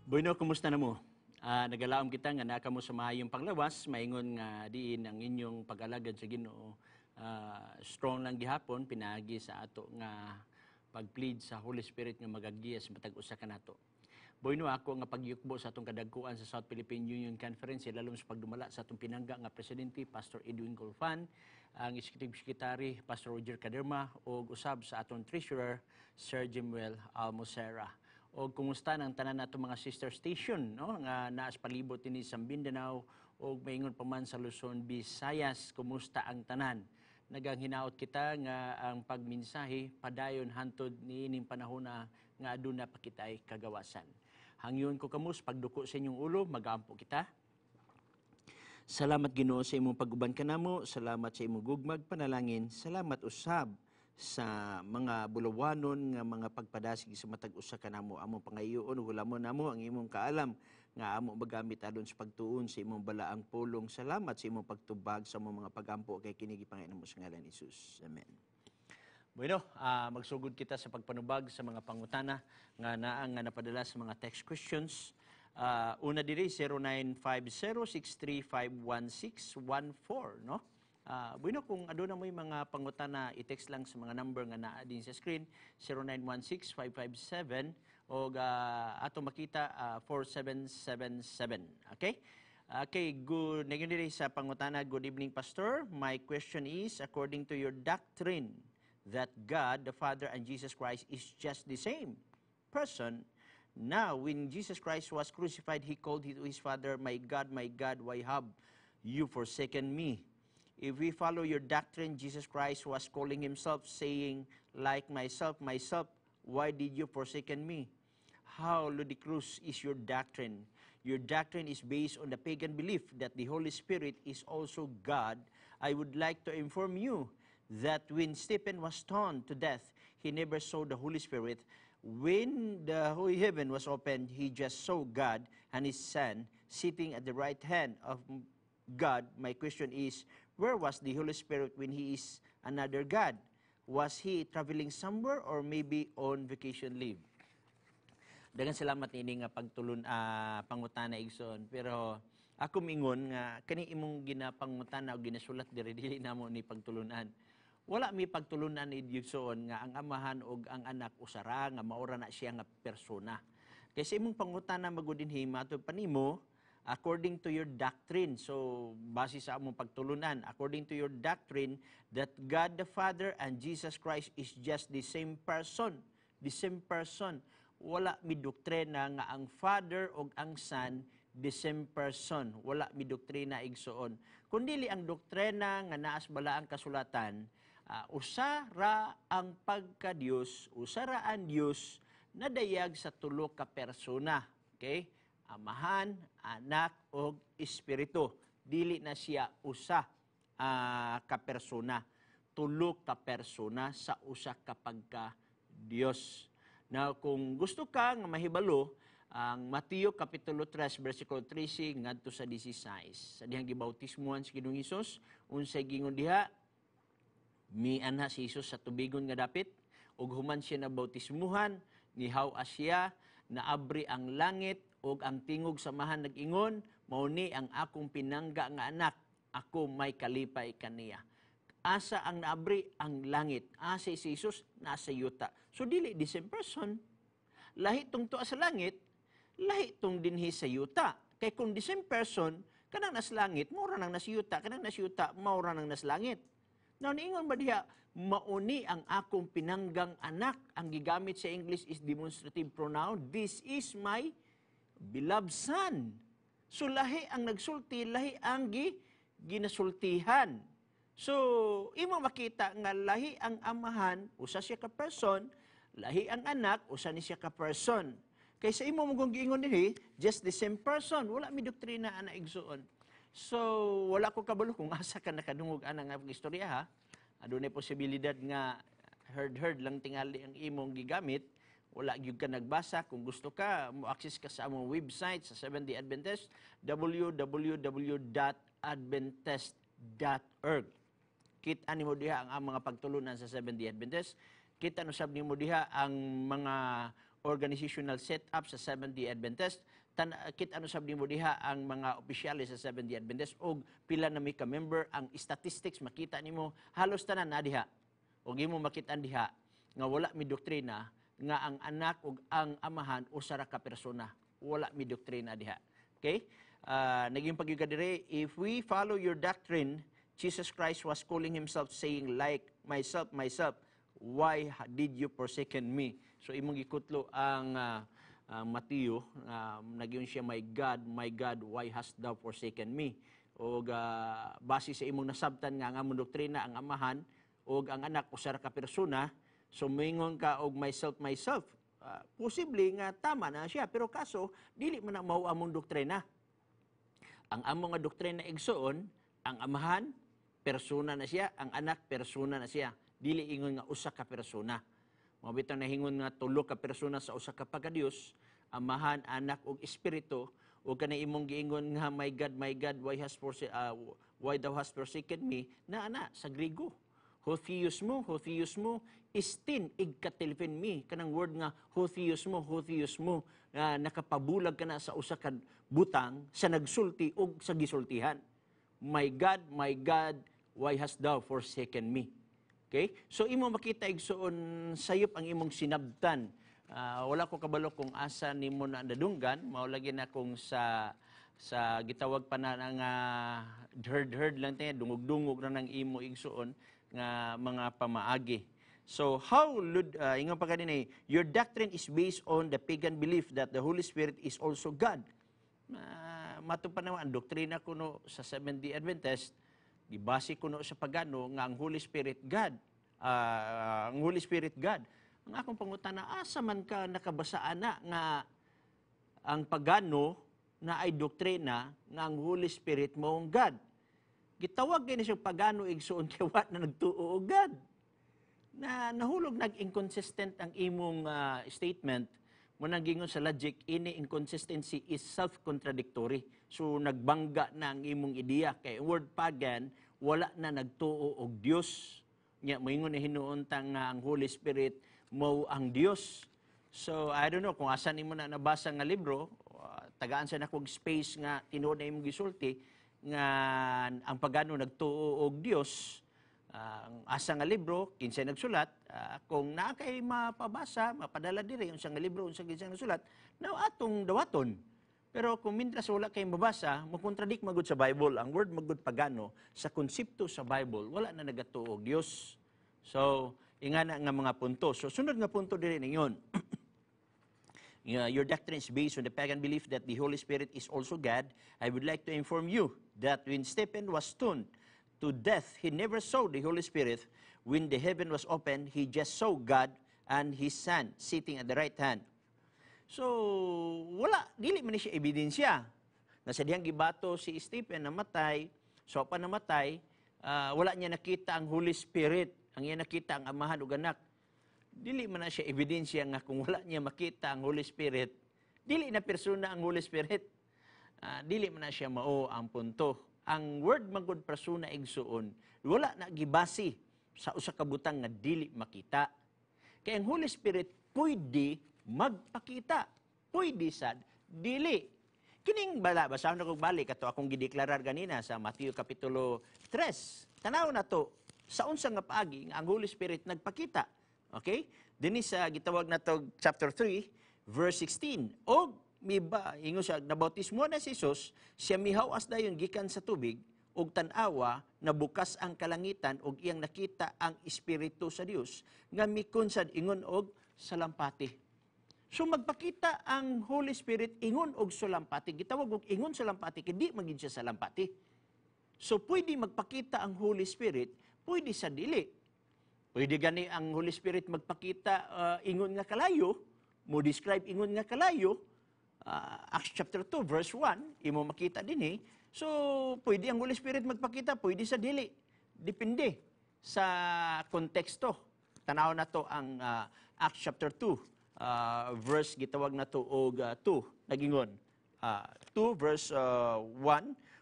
Bueno, kumusta na mo? Nagalaom kita nga naka mo sa mahayong panglawas, maingon nga diin ang inyong pag-alagad sa Ginoo. Strong lang gihapon pinagi sa ato nga pag-plead sa Holy Spirit nga magagiya sa matag usa kanato. Bueno, ako nga pagyukbo sa atong kadagkuan sa South Philippine Union Conference, lalom sa pagdumala sa atong pinangga nga presidente Pastor Edwin Golfan, ang executive secretary Pastor Roger Caderma ug usab sa atong treasurer Sir Jimuel Almosera. O kumusta ng tanan nato mga sister station, no, nga naas palibot ini sa Mindanao o maingon pa man sa Luzon, Visayas, kumusta ang tanan? Nagang hinaot kita nga ang pagminsahe padayon hantod niining panahon nga aduna pa kitay kagawasan. Hangyon ko kamus pagduko sa inyong ulo, magaampo kita. Salamat Ginoo sa imong pag-uban kanamo, salamat sa imong gugmag panalangin, salamat usab sa mga bulawanon nga mga pagpadasig sa matag usa kanamo, among pangayoon ug hulamon namo ang imong kaalam nga amo magamit adon sa pagtuon sa imong balaang pulong. Salamat sa imong pagtubag sa among mga pagampo kay kini gipangayong sa ngalan ni Jesus. Amen. Bueno, magsugod kita sa pagpanubag sa mga pangutana nga naang nga napadala sa mga text questions. Una diri 095063511614, no? Bueno, kung aduna mo'y mga pangutana, i-text lang sa mga number nga naa din sa screen, 0916-557 o ato makita 4777. Okay? Okay, good. Ngayon diri sa pangutana, good evening, Pastor. My question is, according to your doctrine, that God, the Father, and Jesus Christ is just the same person. Now, when Jesus Christ was crucified, He called His Father, my God, why have you forsaken me? If we follow your doctrine, Jesus Christ was calling Himself, saying, like myself, why did you forsaken me? How ludicrous is your doctrine? Your doctrine is based on the pagan belief that the Holy Spirit is also God. I would like to inform you that when Stephen was stoned to death, he never saw the Holy Spirit. When the holy heaven was opened, he just saw God and His Son sitting at the right hand of God. My question is, where was the Holy Spirit when He is another God? Was He traveling somewhere or maybe on vacation leave? Daghang salamat ini nga pagtulon pangutana igsoon, pero ako mingon nga kani imong ginapangutana o ginasulat diri namo ni pagtulunan. Wala mi pagtulunan ni igsoon nga ang amahan ug ang anak usara nga maura na siya nga persona. Kasi imong pangutana magudinhi matud panimo according to your doctrine. So, base sa among pagtulunan, according to your doctrine, that God the Father and Jesus Christ is just the same person. The same person. Wala mi doktrina nga ang Father o ang Son, the same person. Wala mi doktrina igsoon. Kundili ang doktrina nga naas bala ang kasulatan, usara ang pagka-Dios, usara ang Dios, nadayag sa tulo ka persona. Okay? Amahan, anak, o espiritu. Dili na siya usa ka persona. Tulo ka persona sa usa ka pagka Dios. Now, kung gusto ka nga mahibalo, ang Mateo Kapitulo 3, versikulo 13, ngadto sa 16. Sa dihang gibautismuhan si Ginoong Hesus, unsay gingon diha, mianha si Hesus sa tubigon nga dapit, ug human siya na bautismuhan, nihaw siya, naabri ang langit, ug ang tingog samahan nag-ingon, mao ni ang akong pinangga nga anak, ako may kalipay kaniya. Asa ang naabri ang langit, asa si Jesus nasa yuta. So dili the same person. Lahi tong tuwa sa langit, lahi tong dinhi sa yuta. Kay kung the same person, kanang nas langit, maura nang nas yuta, kanang nas yuta, maura nang nas langit. Now, niingon ba diha, mauni ang akong pinanggang anak. Ang gigamit sa English is demonstrative pronoun. This is my beloved son. So, lahi ang nagsulti, lahi ang ginasultihan. So, imo makita nga lahi ang amahan, usa siya ka person, lahi ang anak, usa ni siya ka person. Kaysa imo mong giingon dinhi, just the same person. Wala mi doktrina ana igsuon. So, wala ko kabalo kung asa ka nakadungog ana nga istorya ha. Adunay posibilidad nga heard lang tingali ang imong gigamit. Wala gyud ka nagbasa. Kung gusto ka, mo-access ka sa among website sa Seventh-day Adventist, www.adventist.org. Kita nimo diha ang mga pagtulunan sa Seventh-day Adventist. Kita nusab nimo diha ang mga organizational setup sa Seventh-day Adventist. Kit ano sabi mo diha ang mga opisyalis sa Seventh-day Adventist og pila na may ka-member, ang statistics makita nimo halos tanan na diha. Og imo makita diha nga wala mi doktrina nga ang anak ug ang amahan usa ra ka persona. Wala mi doktrina diha. Okay? Naging pagyuga dire, if we follow your doctrine, Jesus Christ was calling himself saying like myself, why did you forsaken me? So imong gikutlo ang Mateo, nagyon siya, my God, why hast thou forsaken me? O base sa imong nasabtan nga ang among doktrina, ang amahan, o ang anak, usa ra ka persona, so moingon ka og myself, posible nga tama na siya, pero kaso, dili man na mao among doktrina. Ang among nga doktrina igsoon, ang amahan, persona na siya, ang anak, persona na siya. Dili ingon nga usa ka persona. Mabitaw na hingon nga tulo ka persona sa usa ka pagkadios, amahan, anak ug espiritu, ug kanay imong giingon nga my God, why thou hast forsaken me, na sa Griego. Hotheos mo, istin igkatilpin mi. Kanang word nga hotheos mo, nakapabulag ka na sa usa ka butang sa nagsulti ug sa gisultihan. My God, why hast thou forsaken me? Okay? So imo makita igsoon sayop ang imong sinabtan. Wala ko kabalo kung asa nimo na nadunggan, mao lagi na kung sa gitawag pa na nga herd lang tayo, dungog-dungog na ng imo igsoon nga mga pamaagi. So how ingon pa kanina, your doctrine is based on the pagan belief that the Holy Spirit is also God. Matupad naman ang doktrina kuno sa Seventh-day Adventist, gibase kuno sa pagano nga ang Holy Spirit God. Ang Holy Spirit God. Ang akong pangutana, asa man ka nakabasaan na nga ang pagano na ay doktrina nga ang Holy Spirit moong God. Gitawag din siya pagano igsoon kay wa na nagtuo og God. Na nahulog nag-inconsistent ang imong statement mo nanggingon sa logic, ini inconsistency is self-contradictory. So nagbangga na ang imong ideya kay word pagan wala na nagtuo og Dios. Nya moingon ni hinuuntang nga ang Holy Spirit mao ang Dios. So I don't know kung asa nimo na nabasa nga libro, tagaan sa nakog space nga tinuod na imong gisulti nga ang pagano nagtuo og Dios. Ang asa nga libro kinsay nagsulat, kung naa kay mapabasa mapadala diri unsa nga libro unsa kinsay nagsulat na atong dawaton. Pero kung mintras wala kay mabasa, mo-contradict magud sa Bible ang word magud pagano sa konsepto sa Bible wala na nagatuo og Dios. So ingana nga mga punto. So sunod nga punto diri ningon. Your doctrine is based on the pagan belief that the Holy Spirit is also God. I would like to inform you that when Stephen was stoned to death, he never saw the Holy Spirit. When the heaven was opened, he just saw God and His Son sitting at the right hand. So, dili man siya ebidensya. Nasa diyang gibato si Stephen namatay, so pa namatay, wala niya nakita ang Holy Spirit, ang niya nakita ang amahan ug anak. Dili man na siya ebidensya nga kung wala niya makita ang Holy Spirit, dili na persona ang Holy Spirit. Dili man na siya mao ang punto. Ang word magud persona igsuon, wala na gibasi sa usa ka butang nga dili makita. Kaya ang Holy Spirit pwede magpakita, pwede sad dili. Kining basahan ko balik ato akong gideklarar ganina sa Mateo kapitulo 3. Tanaw na to sa unsa nga paagi nga ang Holy Spirit nagpakita. Okay? Dinhi sa gitawag na to chapter 3 verse 16. Og ingon siya, nabautismo na si Jesus, siya mihawas dayon gikan sa tubig, og tan-awa, nabukas ang kalangitan, og iyang nakita ang Espiritu sa Dios, nga mikon sad ingon og salampati. So magpakita ang Holy Spirit ingon og salampati. Gitawag og ingon salampati, kay di magid siya salampati. So pwede magpakita ang Holy Spirit, pwede sa dili. Pwede gani ang Holy Spirit magpakita ingon nga kalayo, mo describe ingon nga kalayo, Acts chapter 2, verse 1, imo makita din eh. So, pwede ang Holy Spirit magpakita, pwede sa dili. Depende sa konteksto. Tanaw na to ang Acts chapter 2, verse gitawag na to og 2, nagingon. 2 verse 1,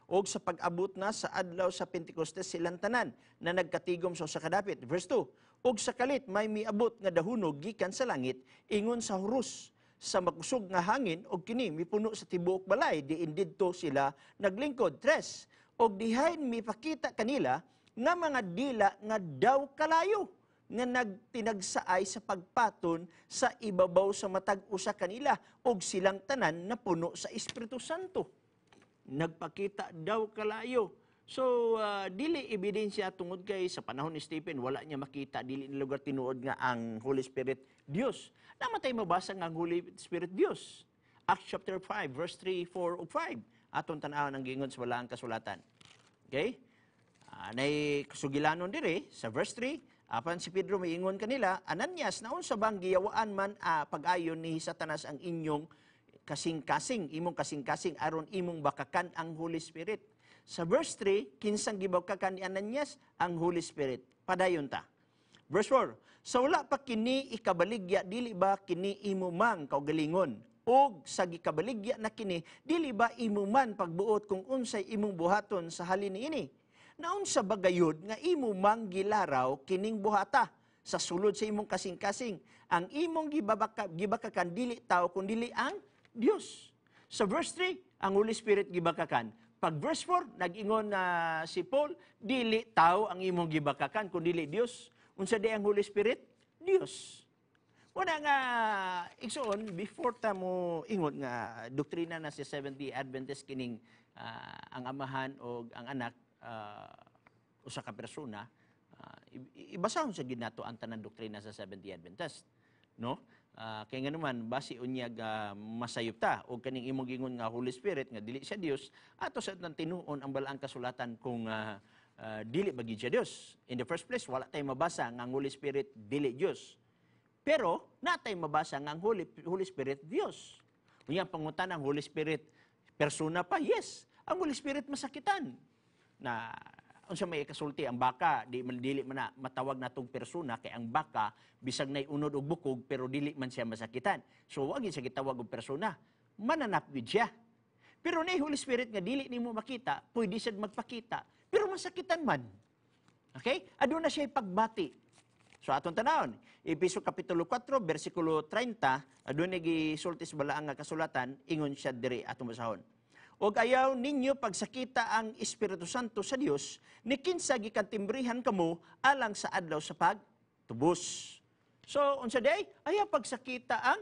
og sa pag-abot na sa adlaw sa Pentecostes silang tanan na nagkatigom sa kadapit. Verse 2, og sa kalit may miabot nga dahunog gikan sa langit ingon sa hurus sa makusog nga hangin og kini mipuno sa tibuok balay diin didto sila naglingkod. 3, og dihay mipakita kanila nga mga dila nga daw kalayo nga nagtinagsaay sa pagpaton sa ibabaw sa matag usa kanila og silang tanan na puno sa Espiritu Santo. Nagpakita daw kalayo. So, dili ebidensya tungod kay sa panahon ni Stephen, wala niya makita, dili ni lugar tinuod nga ang Holy Spirit Dios. Namatay mabasa nga ang Holy Spirit Dios. Acts chapter 5, verse 3, 4, ug 5. Aton tan-awon ang giingon sa walaang kasulatan. Okay? Nay kasugilanon dire sa verse 3, apan si Pedro miingon kanila, Ananias, naon sa bang giyawaan man pag-ayon ni Satanas ang inyong kasing-kasing, imong kasing-kasing aron imong bakakan ang Holy Spirit. Sa verse 3, kinsang gibakakan ni Ananias ang Holy Spirit. Padayon ta. Verse 4, sa wala pa kini ikabaligya, dili ba kini imo mang kaugalingon? O sa gikabaligya na kini, dili ba imo man pagbuot kung unsay imong buhaton sa halin niini? Naon sa bagayod nga imo mang gilaraw kining buhata sa sulod sa imong kasing-kasing. Ang imong gibakakan dili tao kundi ang Dios. Sa verse 3, ang Holy Spirit gibakakan. Pag verse 4, nag-ingon na si Paul, dili tao ang imong gibakakan kundi Dios. Unsa di ang Holy Spirit? Dios. Wala nga igsoon before ta mo ingon nga doktrina na si Seventh-day Adventist kining ang amahan o ang anak usa ka persona, ibasahon sa ginato ang tanan doktrina sa Seventh-day Adventist, no? Kaya nga naman basi unyag masayop ta og kaning imong gingon nga Holy Spirit nga dili siya Dios, ato sa tinuon ang balaang kasulatan kung dili ba gid siya Dios. In the first place, wala tay mabasa nga ang Holy Spirit dili Dios. Pero natay mabasa nga ang Holy Spirit Dios. Unya pangutan ang Holy Spirit persona pa, yes. Ang Holy Spirit masakitan. Na unsa may kasulti ang baka dili man na matawag natong persona kay ang baka bisag nay unod og bukog pero dili man siya masakitan. So wag siya gitawag og persona. Mananap gid siya. Pero nay Holy Spirit nga dili nimo makita, pwede siya magpakita, pero masakitan man. Okay? Aduna siya pagbati. So aton tanawon, Efeso kapitulo 4 bersikulo 30, aduna gisulti sa balaang nga kasulatan, ingon siya diri atong basahon. Og ayaw ninyo pagsakita ang Espiritu Santo sa Dios, ni kinsa gikantimbrihan kamo alang sa adlaw sa pagtubos. So, unsa day? Ayaw pagsakita ang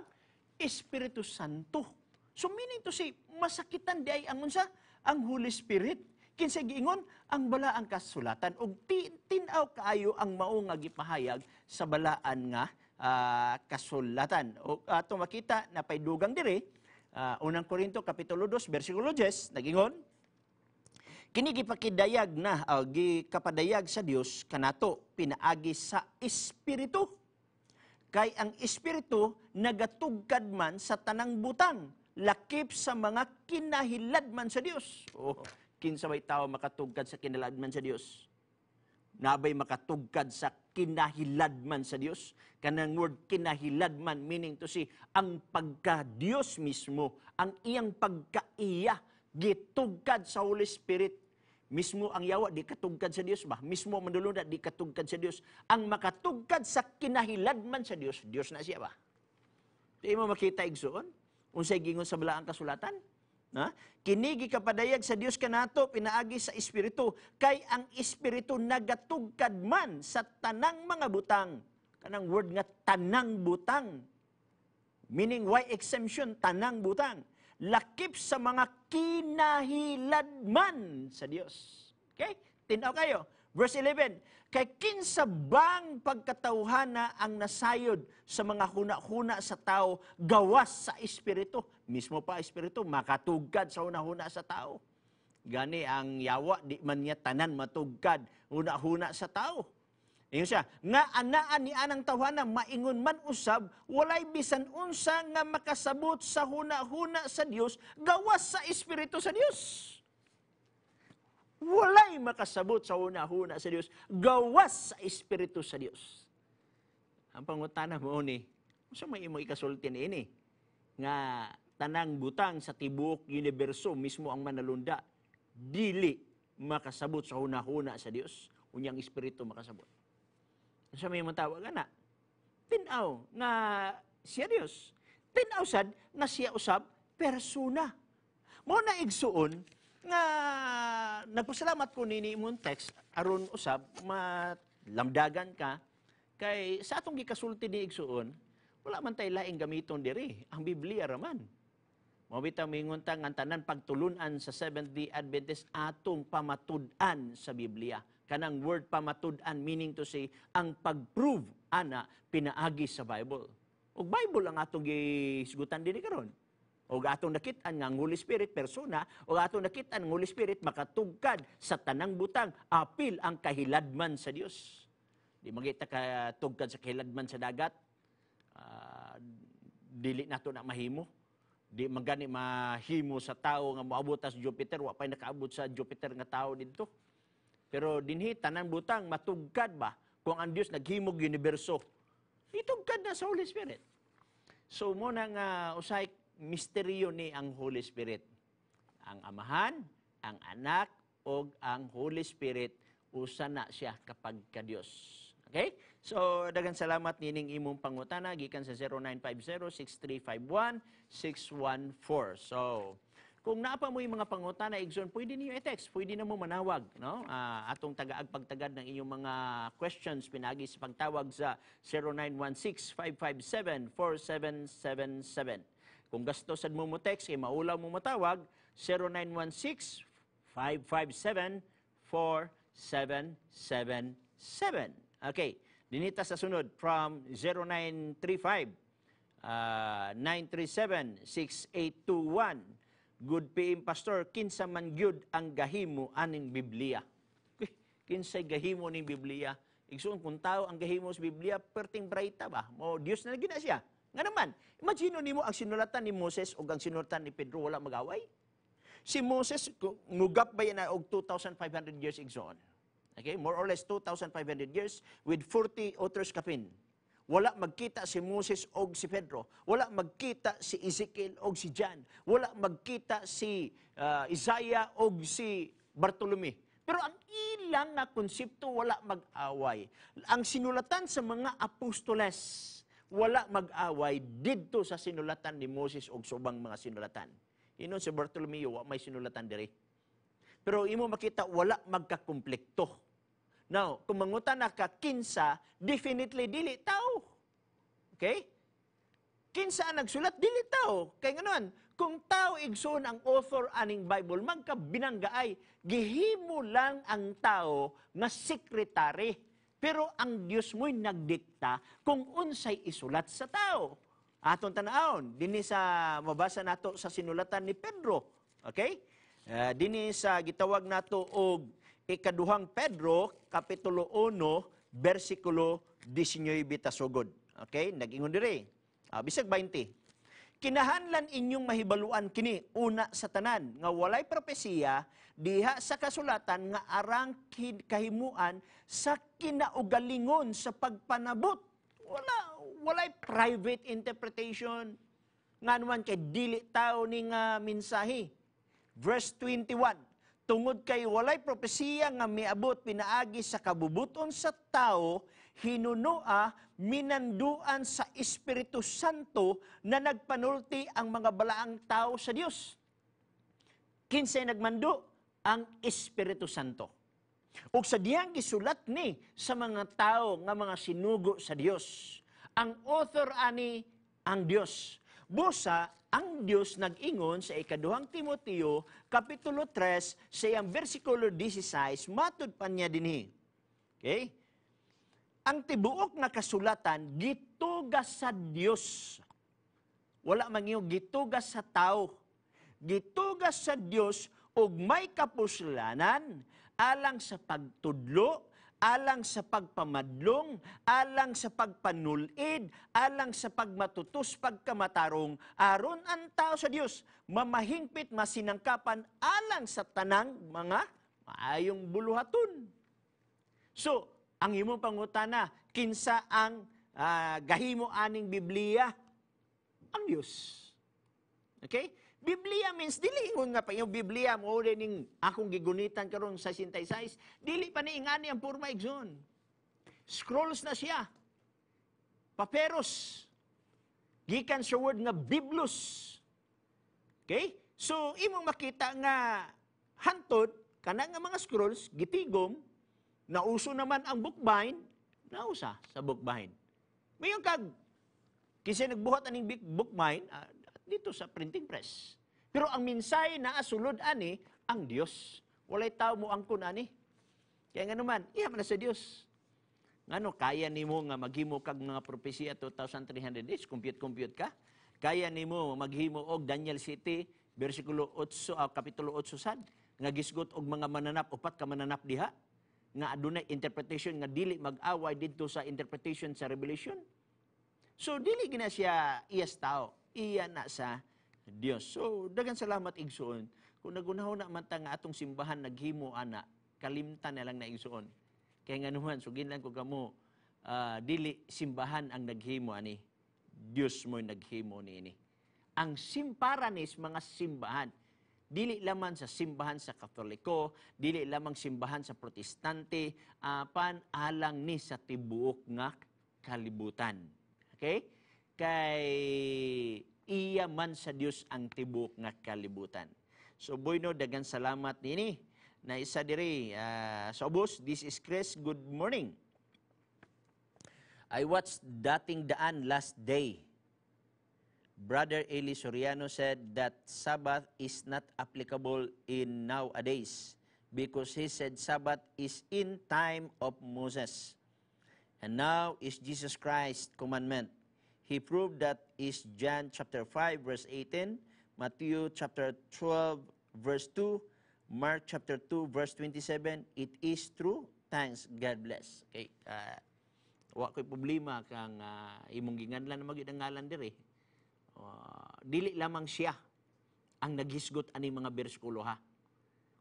Espiritu Santo. So, meaning to say, masakitan day ang unsa? Ang Holy Spirit. Kinsa giingon? Ang balaang kasulatan. Og tinaw kaayo ang mao nga gipahayag sa balaan nga kasulatan. O ato makita na paydugang diri, unang Korinto kapitulo 2 bersikulo 10 nagingon, kini gipakidayag na gikapadayag sa Dios kanato pinaagi sa Espiritu, kay ang Espiritu nagatugkad man sa tanang butang, lakip sa mga kinahiladman sa Dios. Kinsa may tao makatugkad sa kinahiladman sa Dios? Nabay makatugkad sa kinahiladman sa Dios. Kanang word kinahiladman, meaning to say, ang pagka-Dios mismo, ang iyang pagka-iya, gitugkad sa Holy Spirit. Mismo ang yawa, di katugkad sa Dios ba? Mismo ang mandulundat, di katugkad sa Dios. Ang makatugkad sa kinahiladman sa Dios, Dios na siya ba? Di mo makita igsoon? Unsay gingon sa balaang kasulatan? Kini gikapadayag sa Dios kanato pinaagi sa Espiritu, kay ang Espiritu nagatugkad man sa tanang mga butang. Kanang word nga tanang butang, meaning why exemption, tanang butang, lakip sa mga kinahiladman sa Dios. Okay? Tinaw kayo. Verse 11, kay kinsa bang pagkatawhana ang nasayod sa mga huna-huna sa tao gawas sa Espiritu? Mismo pa Espiritu, makatugkad sa huna-huna sa tao. Gani ang yawa, di man niya tanan matugkad, huna-huna sa tao. Ingon siya, nga anaan ni anang tawhana, maingon man usab, walay bisan unsa nga makasabot sa huna-huna sa Dios gawas sa Espiritu sa Dios. Walay makasabot sa huna-huna sa Dios gawas sa Espiritu sa Dios. Ang pangutana mo ni, unsa may imong ikasulti niini? Nga tanang butang sa tibuok universo mismo ang manalunda, dili makasabot sa huna-huna sa Dios, unyang Espiritu makasabot. Unsa may imong tawag ana? Tinaw nga siya Dios. Tinausad nga siya usab persona. Mo na igsuon nga nagpasalamat ko nini imong text aron usab malamdagan ka kay sa atong gikasulti ni igsuon wala man tay laing gamiton diri ang Biblia raman. Mao bitaw mingon ta nga tanan pagtulunan sa Seventh-day Adventist atong pamatud-an sa Biblia. Kanang word pamatud-an meaning to say ang pagprove ana pinaagi sa Bible. Og Bible ang atong gisgutan diri karon. Og atong nakit-an nga ang Holy Spirit persona, og atong nakit-an ang Holy Spirit makatugkad sa tanang butang, apil ang kahiladman sa Dios. Di magita ka tugkad sa kahiladman sa dagat, dili nato na mahimo. Di magani mahimo sa tao nga moabot sa Jupiter, wa pay nakaabot sa Jupiter nga tao didto. Pero dinhi tanan butang matugkad ba kung ang Dios naghimog universo. Itugkad na sa Holy Spirit. So mo na nga usay misteryo ni ang Holy Spirit. Ang Amahan, ang Anak, o ang Holy Spirit, usa na siya kapag ka-Diyos. Okay? So, daghang salamat nining imong pangutana, gikan sa 0950-6351-614. So, kung naapa mo yung mga pangutana, Igsoon, pwede niyo i-text, pwede na mo manawag. No? Atong tagaag-pagtagad ng inyong mga questions, pinagi sa pagtawag sa 0916-557-4777. Kung gasto sad mo text, kay maulaw mo matawag, 0916-557-4777. Okay, dinita sa sunod from 0935-937-6821. Good PM Pastor, kinsa man gyud ang gahimo aning Biblia. Kinsay gahimo ning Biblia? Igsoon kung tao ang gahimo sa Biblia, perting brayta ba? Mo Dios na gina siya. Nga naman, imagine nimo ang sinulatan ni Moses o ang sinulatan ni Pedro wala magaway. Si Moses ngugap ba yan og 2,500 years igsoon? Okay, more or less 2,500 years with 40 authors kapin. Wala magkita si Moses o si Pedro. Wala magkita si Ezekiel o si John. Wala magkita si Isaiah o si Bartolome. Pero ang ilang nga konsepto wala mag-away. Ang sinulatan sa mga apostoles, wala mag-away didto sa sinulatan ni Moses o subang mga sinulatan. Inon si Bartolomeo, wa may sinulatan diri. Pero imo makita, wala magkakomplekto. Now, kung mangutan na ka kinsa, definitely dili tao. Okay? Kinsa ang nagsulat, dili tao. Kaya nga kung tao igsoon ang author aning Bible, magkabinanggaay, gihimo lang ang tao nga sekretary. Pero ang Dios mo'y nagdikta kung unsay isulat sa tao. Atong tanaon, dinhi sa mabasa nato sa sinulatan ni Pedro. Okay? Dinhi sa gitawag nato og ikaduhang Pedro, kapitulo 1, versikulo 19 tasugod. Okay? Nag-ingon diri. Bisag 20. Kinahanglan inyong mahibaluan kini una sa tanan nga walay propesiya diha sa kasulatan nga arang kahimuan sa kinaugalingon sa pagpanabot. Walay private interpretation nga naman kay dili tao ning mensahe. Verse 21. Tungod kay walay propesiya nga miabot pinaagi sa kabubuton sa tao, hinunoa minanduan sa Espiritu Santo na nagpanulti ang mga balaang tao sa Dios. Kinsay nagmando? Ang Espiritu Santo. Ug sa diyang gisulat ni sa mga tao nga mga sinugo sa Dios. Ang author ani ang Dios. Busa ang Diyos nag-ingon sa ikaduhang Timoteo, kapitulo 3, sa iyang versikulo 16, matud pa niya dinhi. Okay? Ang tibuok na kasulatan, gitugas sa Diyos. Wala man yung gitugas sa tao. Gitugas sa Diyos ug may kapuslanan, alang sa pagtudlo, alang sa pagpamadlong, alang sa pagpanulid, alang sa pagmatutus, pagkamatarong, aron ang tao sa Dios, mamahingpit, masinangkapan, alang sa tanang mga maayong buluhaton. So, ang imong pangutana, kinsa ang gahimo aning Biblia? Ang Dios. Okay? Biblia means, dili ingon nga pa yung Biblia, mo rin akong gigunitan karon sa 66, dili pa ni ingani ang purma igsoon. Scrolls na siya. Paperos. Gikan sa word nga Biblos. Okay? So, imong makita nga hantod, kana nga mga scrolls, gitigom, nauso naman ang bookbind, nausa sa bookbind. Mayon kag, kasi nagbuhat aning bookbind, dito sa printing press. Pero ang minsay na asulod ani, ang Dios. Walay tao mo angkon ani. Kaya nga naman, iya man na sa Dios. Ngano, kaya nimo nga maghimo kag mga propesya 2,300 days, compute ka. Kaya nimo maghimo og Daniel City, versikulo 8, kapitulo 8 sad, nga gisgot og mga mananap, 4 ka mananap diha, nga adunay interpretation nga dili mag-away didto sa interpretation sa Revelation. So, dili gina siya iyas tao, iya na sa Dios. So, daghang salamat igsuon. Kung nagunahon na man ta nga atong simbahan naghimo ana, kalimtan na lang na igsuon. Kaya nga naman, sugin lang ko kamo, dili simbahan ang naghimo ani. Dios mo'y naghimo ni ini. Ang simparanis mga simbahan, dili lamang sa simbahan sa Katoliko, dili lamang simbahan sa Protestante, alang ni sa tibuok nga kalibutan. Okay? Kay iya man sa Dios ang tibuok nga kalibutan. So, Boyno, daghang salamat nini. Na isa diri, sa ubos, this is Chris, good morning. I watched Dating Daan last day. Brother Eli Soriano said that Sabbath is not applicable in nowadays because he said Sabbath is in time of Moses. And now is Jesus Christ's commandment. He proved that is John chapter 5 verse 18, Matthew chapter 12 verse 2, Mark chapter 2 verse 27, it is true. Thanks, God bless. Okay. Wa ko'y problema kang imong ginganlan na magyud ang ngalan diri. Dili lamang siya ang naghisgot ani mga bersikulo ha.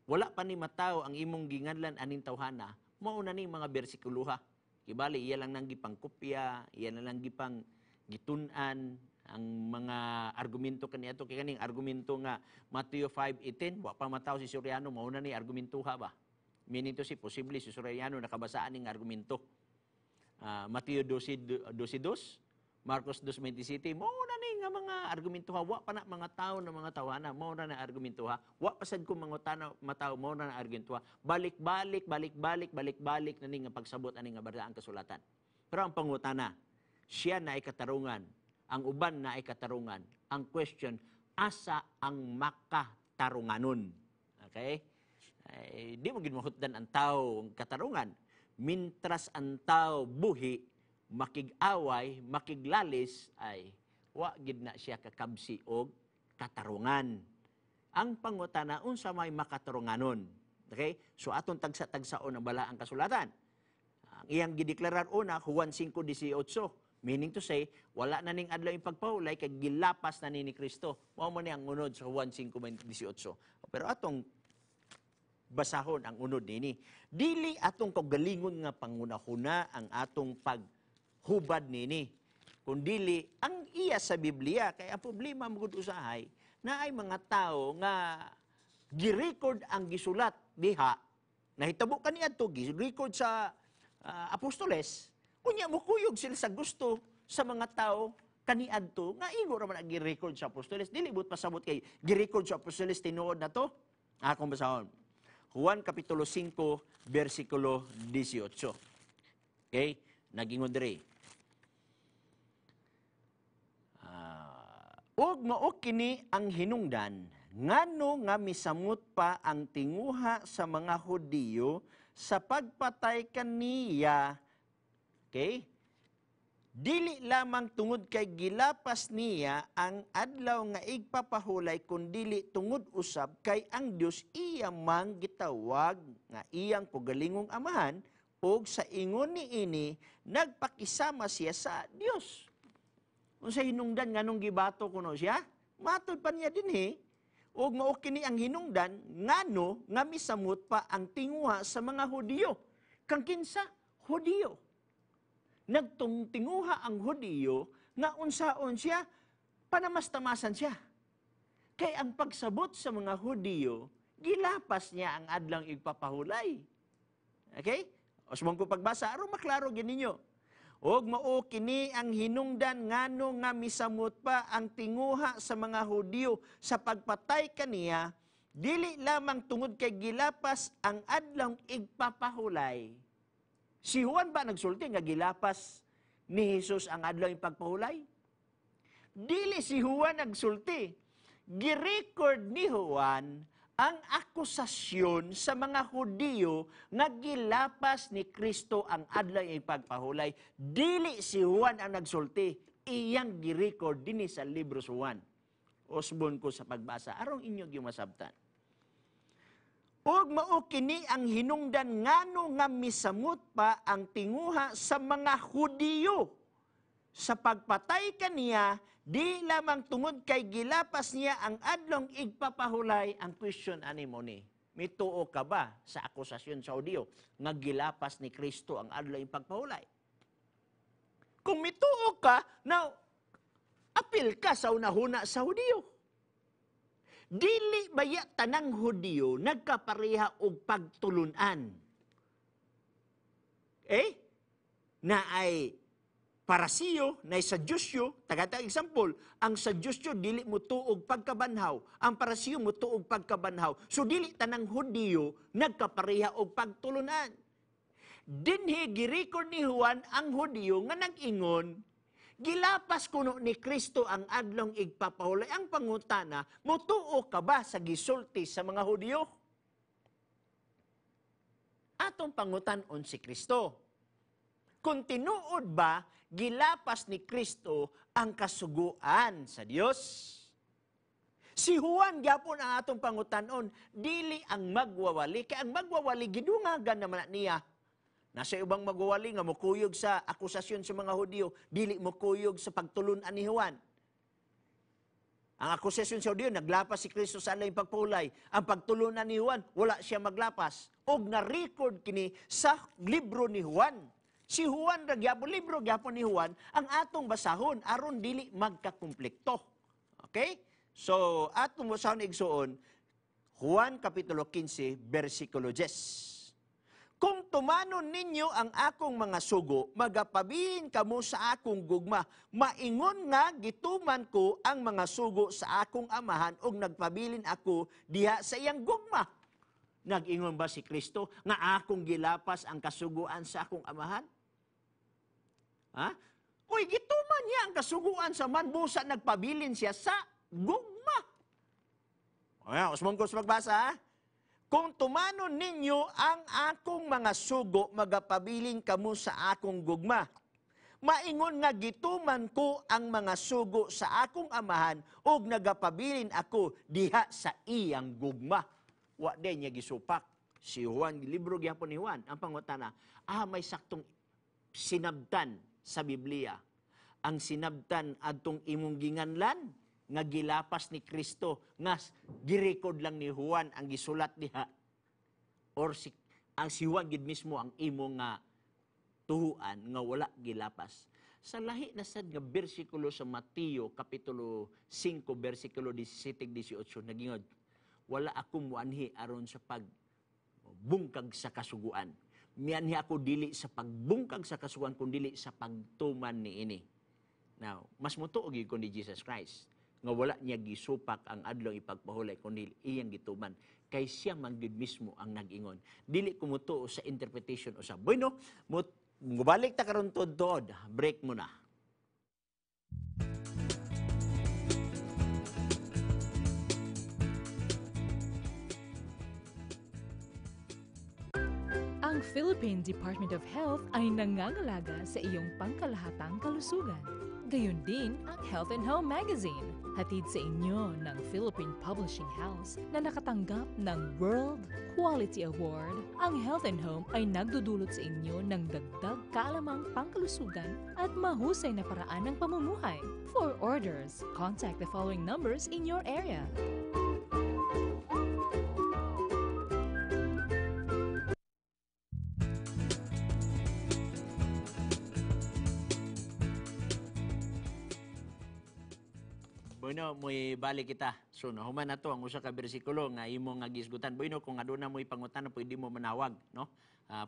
Wala pa ni mataw ang imong ginganlan aning tawhana, mao na ni mga bersikulo ha. Kibali iya lang nang gipang kopya, iya na lang gipang gitun-an ang mga argumento kaniadto kay kaning argumento nga Matthew 5:18 wa pa mataw si Soriano mao na ni argumentuha ba. Meaning to si posible si Soriano nakabasaan ning argumento. Matthew 12:2, Marcos 2:27 mao na ni nga mga argumentuha wa pa na mga tawo na mga tawana mao na argumentuha. Wa pa sad ko mangutana mataw mao na argumentuha. Balik-balik na ni nga pagsabot ani nga baraang kasulatan. Pero ang pangutana, siya na ay katarungan. Ang uban na ay katarungan. Ang question, asa ang makatarunganon? Okay? Di mo ginmahutdan ang tao ang katarungan. Mintras ang tao buhi, makig-away, makiglalis, ay wa gid na siya kakabsi og katarungan. Ang pangutana, unsa may makatarunganon? Okay? So aton tagsa-tagsaon ang balaang kasulatan. Ang iyang gideklarar una, Juan 5:18. Meaning to say, wala na ning adlaw yung pagpahulay, kay gilapas na ni Kristo. Mao man ang unod sa Juan 5:18. Pero atong basahon ang unod nini. Dili atong kagalingon nga pangunahuna ang atong paghubad nini. Kundili ang iya sa Biblia, kay ang problema magud usahay na ay mga tao nga gi-record ang gisulat diha. Nahitabo kaniadto gi-record sa apostoles. Unya mo kuyog sila sa gusto sa mga tao kaniadto nga ingo ra man gi-record sa apostoles. Dili but pasabot kay gi-record sa apostoles tinuod na to. Akong basahon. Juan kapitulo 5 bersikulo 18. Okay? Nagingon diri. Og mao kini ang hinungdan ngano nga misamot pa ang tinguha sa mga Hudiyo sa pagpatay kaniya. Okay? Dili lamang tungod kay gilapas niya ang adlaw nga igpapahulay kundili tungod usab kay ang Dios iya mang gitawag nga iyang pugalingong amahan ug sa ingon niini nagpakisama siya sa Dios. Unsa hinungdan nganong gibato kuno siya? Matod pa niya dinhi. Og mao kini ang hinungdan ngano nga misamot pa ang tinguha sa mga Hudiyo. Kang kinsa? Hudiyo. Nagtungtinguha ang Hudiyo nga unsaon siya, panamastamasan siya. Kay ang pagsabot sa mga Hudiyo, gilapas niya ang adlang igpapahulay. Okay? O sumang ko pagbasa, aron maklaro gininyo. Og mao kini ang hinungdan ngano nga misamot pa ang tinguha sa mga Hudyo sa pagpatay kaniya, dili lamang tungod kay gilapas ang adlong igpapahulay. Si Juan ba nagsulti nga gilapas ni Jesus ang adlong ipagpahulay? Dili si Juan nagsulti. Girecord ni Juan ang akusasyon sa mga Hudyo nga gilapas ni Kristo ang adlaw ipagpahulay. Dili si Juan ang nagsulti, iyang girecord dinhi sa libro sa Juan. Usbon ko sa pagbasa, aron inyo gimasabtan. Og mao kini ang hinungdan ngano nga misamot pa ang tinguha sa mga Hudyo sa pagpatay kaniya, di lamang tungod kay gilapas niya ang adlong igpapahulay. Ang question animo ni, mituo ka ba sa akusasyon sa Hudyo nga gilapas ni Kristo ang adlong igpapahulay? Kung mituo ka, now, apil ka sa unahuna sa Hudyo. Dili baya tanang Hudyo nagkapareha og pagtulunan. Na ay Parasiyo, na Sadyusyo, tagatang example, ang Sadyusyo dili mo tuog pagkabanhaw, ang Parasiyo mo tuog pagkabanhaw. So dili tanang Hudyo nagkapareha og pagtulunan. Dinhi girecord ni Juan ang Hudyo nga nag-ingon, gilapas kuno ni Kristo ang adlong igpapahulay. Ang pangutana, mutuo ka ba sa gisulti sa mga Hudyo? Atong pangutan-on si Kristo. Kung tinuod ba, gilapas ni Kristo ang kasuguan sa Dios? Si Juan gyapon ang atong pangutanon, dili ang magwawali. Kaya ang magwawali, gidungagan naman niya. Nasa ubang magwawali nga mukuyog sa akusasyon sa mga Hudyo, dili mukuyog sa pagtulunan ni Juan. Ang akusasyon sa Hudyo, naglapas si Kristo sa alay pagpulay. Ang pagtulunan ni Juan, wala siya maglapas. Og na-record kini sa libro ni Juan. Si Juan, libro gyapon ni Juan, ang atong basahon, aron dili magkakumplikto. Okay? So, atong basahon igsuon, Juan Kapitulo 15, versikulo 10. Kung tumanon ninyo ang akong mga sugo, magapabilin kamo sa akong gugma. Maingon nga, gituman ko ang mga sugo sa akong amahan, og nagpabilin ako diha sa iyang gugma. Nag-ingon ba si Kristo nga akong gilapas ang kasuguan sa akong amahan? Ha? Uy, gituman niya ang kasuguan sa manbusa, nagpabilin siya sa gugma. Ayan, usmon ko sa magbasa, ha? Kung tumanon ninyo ang akong mga sugo, magapabilin kamo sa akong gugma. Maingon nga gituman ko ang mga sugo sa akong amahan, ug nagapabilin ako diha sa iyang gugma. Wa din niya gisupak. Si Juan, libro gyapon ni Juan, ang pangutana, may saktong sinabtan sa Biblia. Ang sinabtan adtong imong ginganlan nga gilapas ni Kristo, nga girecord lang ni Juan ang gisulat diha, or ang si Juan gid mismo ang imong nga tuhuan nga wala gilapas. Sa lahi na sad nga bersikulo sa Mateo Kapitulo 5 versikulo 17-18 nagingod, wala akong muanhi aron sa pagbungkag sa kasuguan. Mianhi ako dili sa pagbungkag sa kasuguan, kundi sa pagtuman niini. Now, mas mutuog gyud ko ni Jesus Christ nga wala niya gisupak ang adlong ipagpahulay, kundi iyang gituman. Kay siya man gyud mismo ang nag-ingon. Dili ko mutuo sa interpretation o sa bueno, mubalik ta karon tuod, break muna. Ang Philippine Department of Health ay nangangalaga sa iyong pangkalahatang kalusugan. Gayon din ang Health and Home Magazine, hatid sa inyo ng Philippine Publishing House na nakatanggap ng World Quality Award. Ang Health and Home ay nagdudulot sa inyo ng dagdag kaalamang pangkalusugan at mahusay na paraan ng pamumuhay. For orders, contact the following numbers in your area. Bueno, mo'y balik kita. So, nahuman na to ang usa ka bersikulo nga imo nga gisgutan. Bueno, kung aduna mo'y pangutan, pwede mo manawag, no?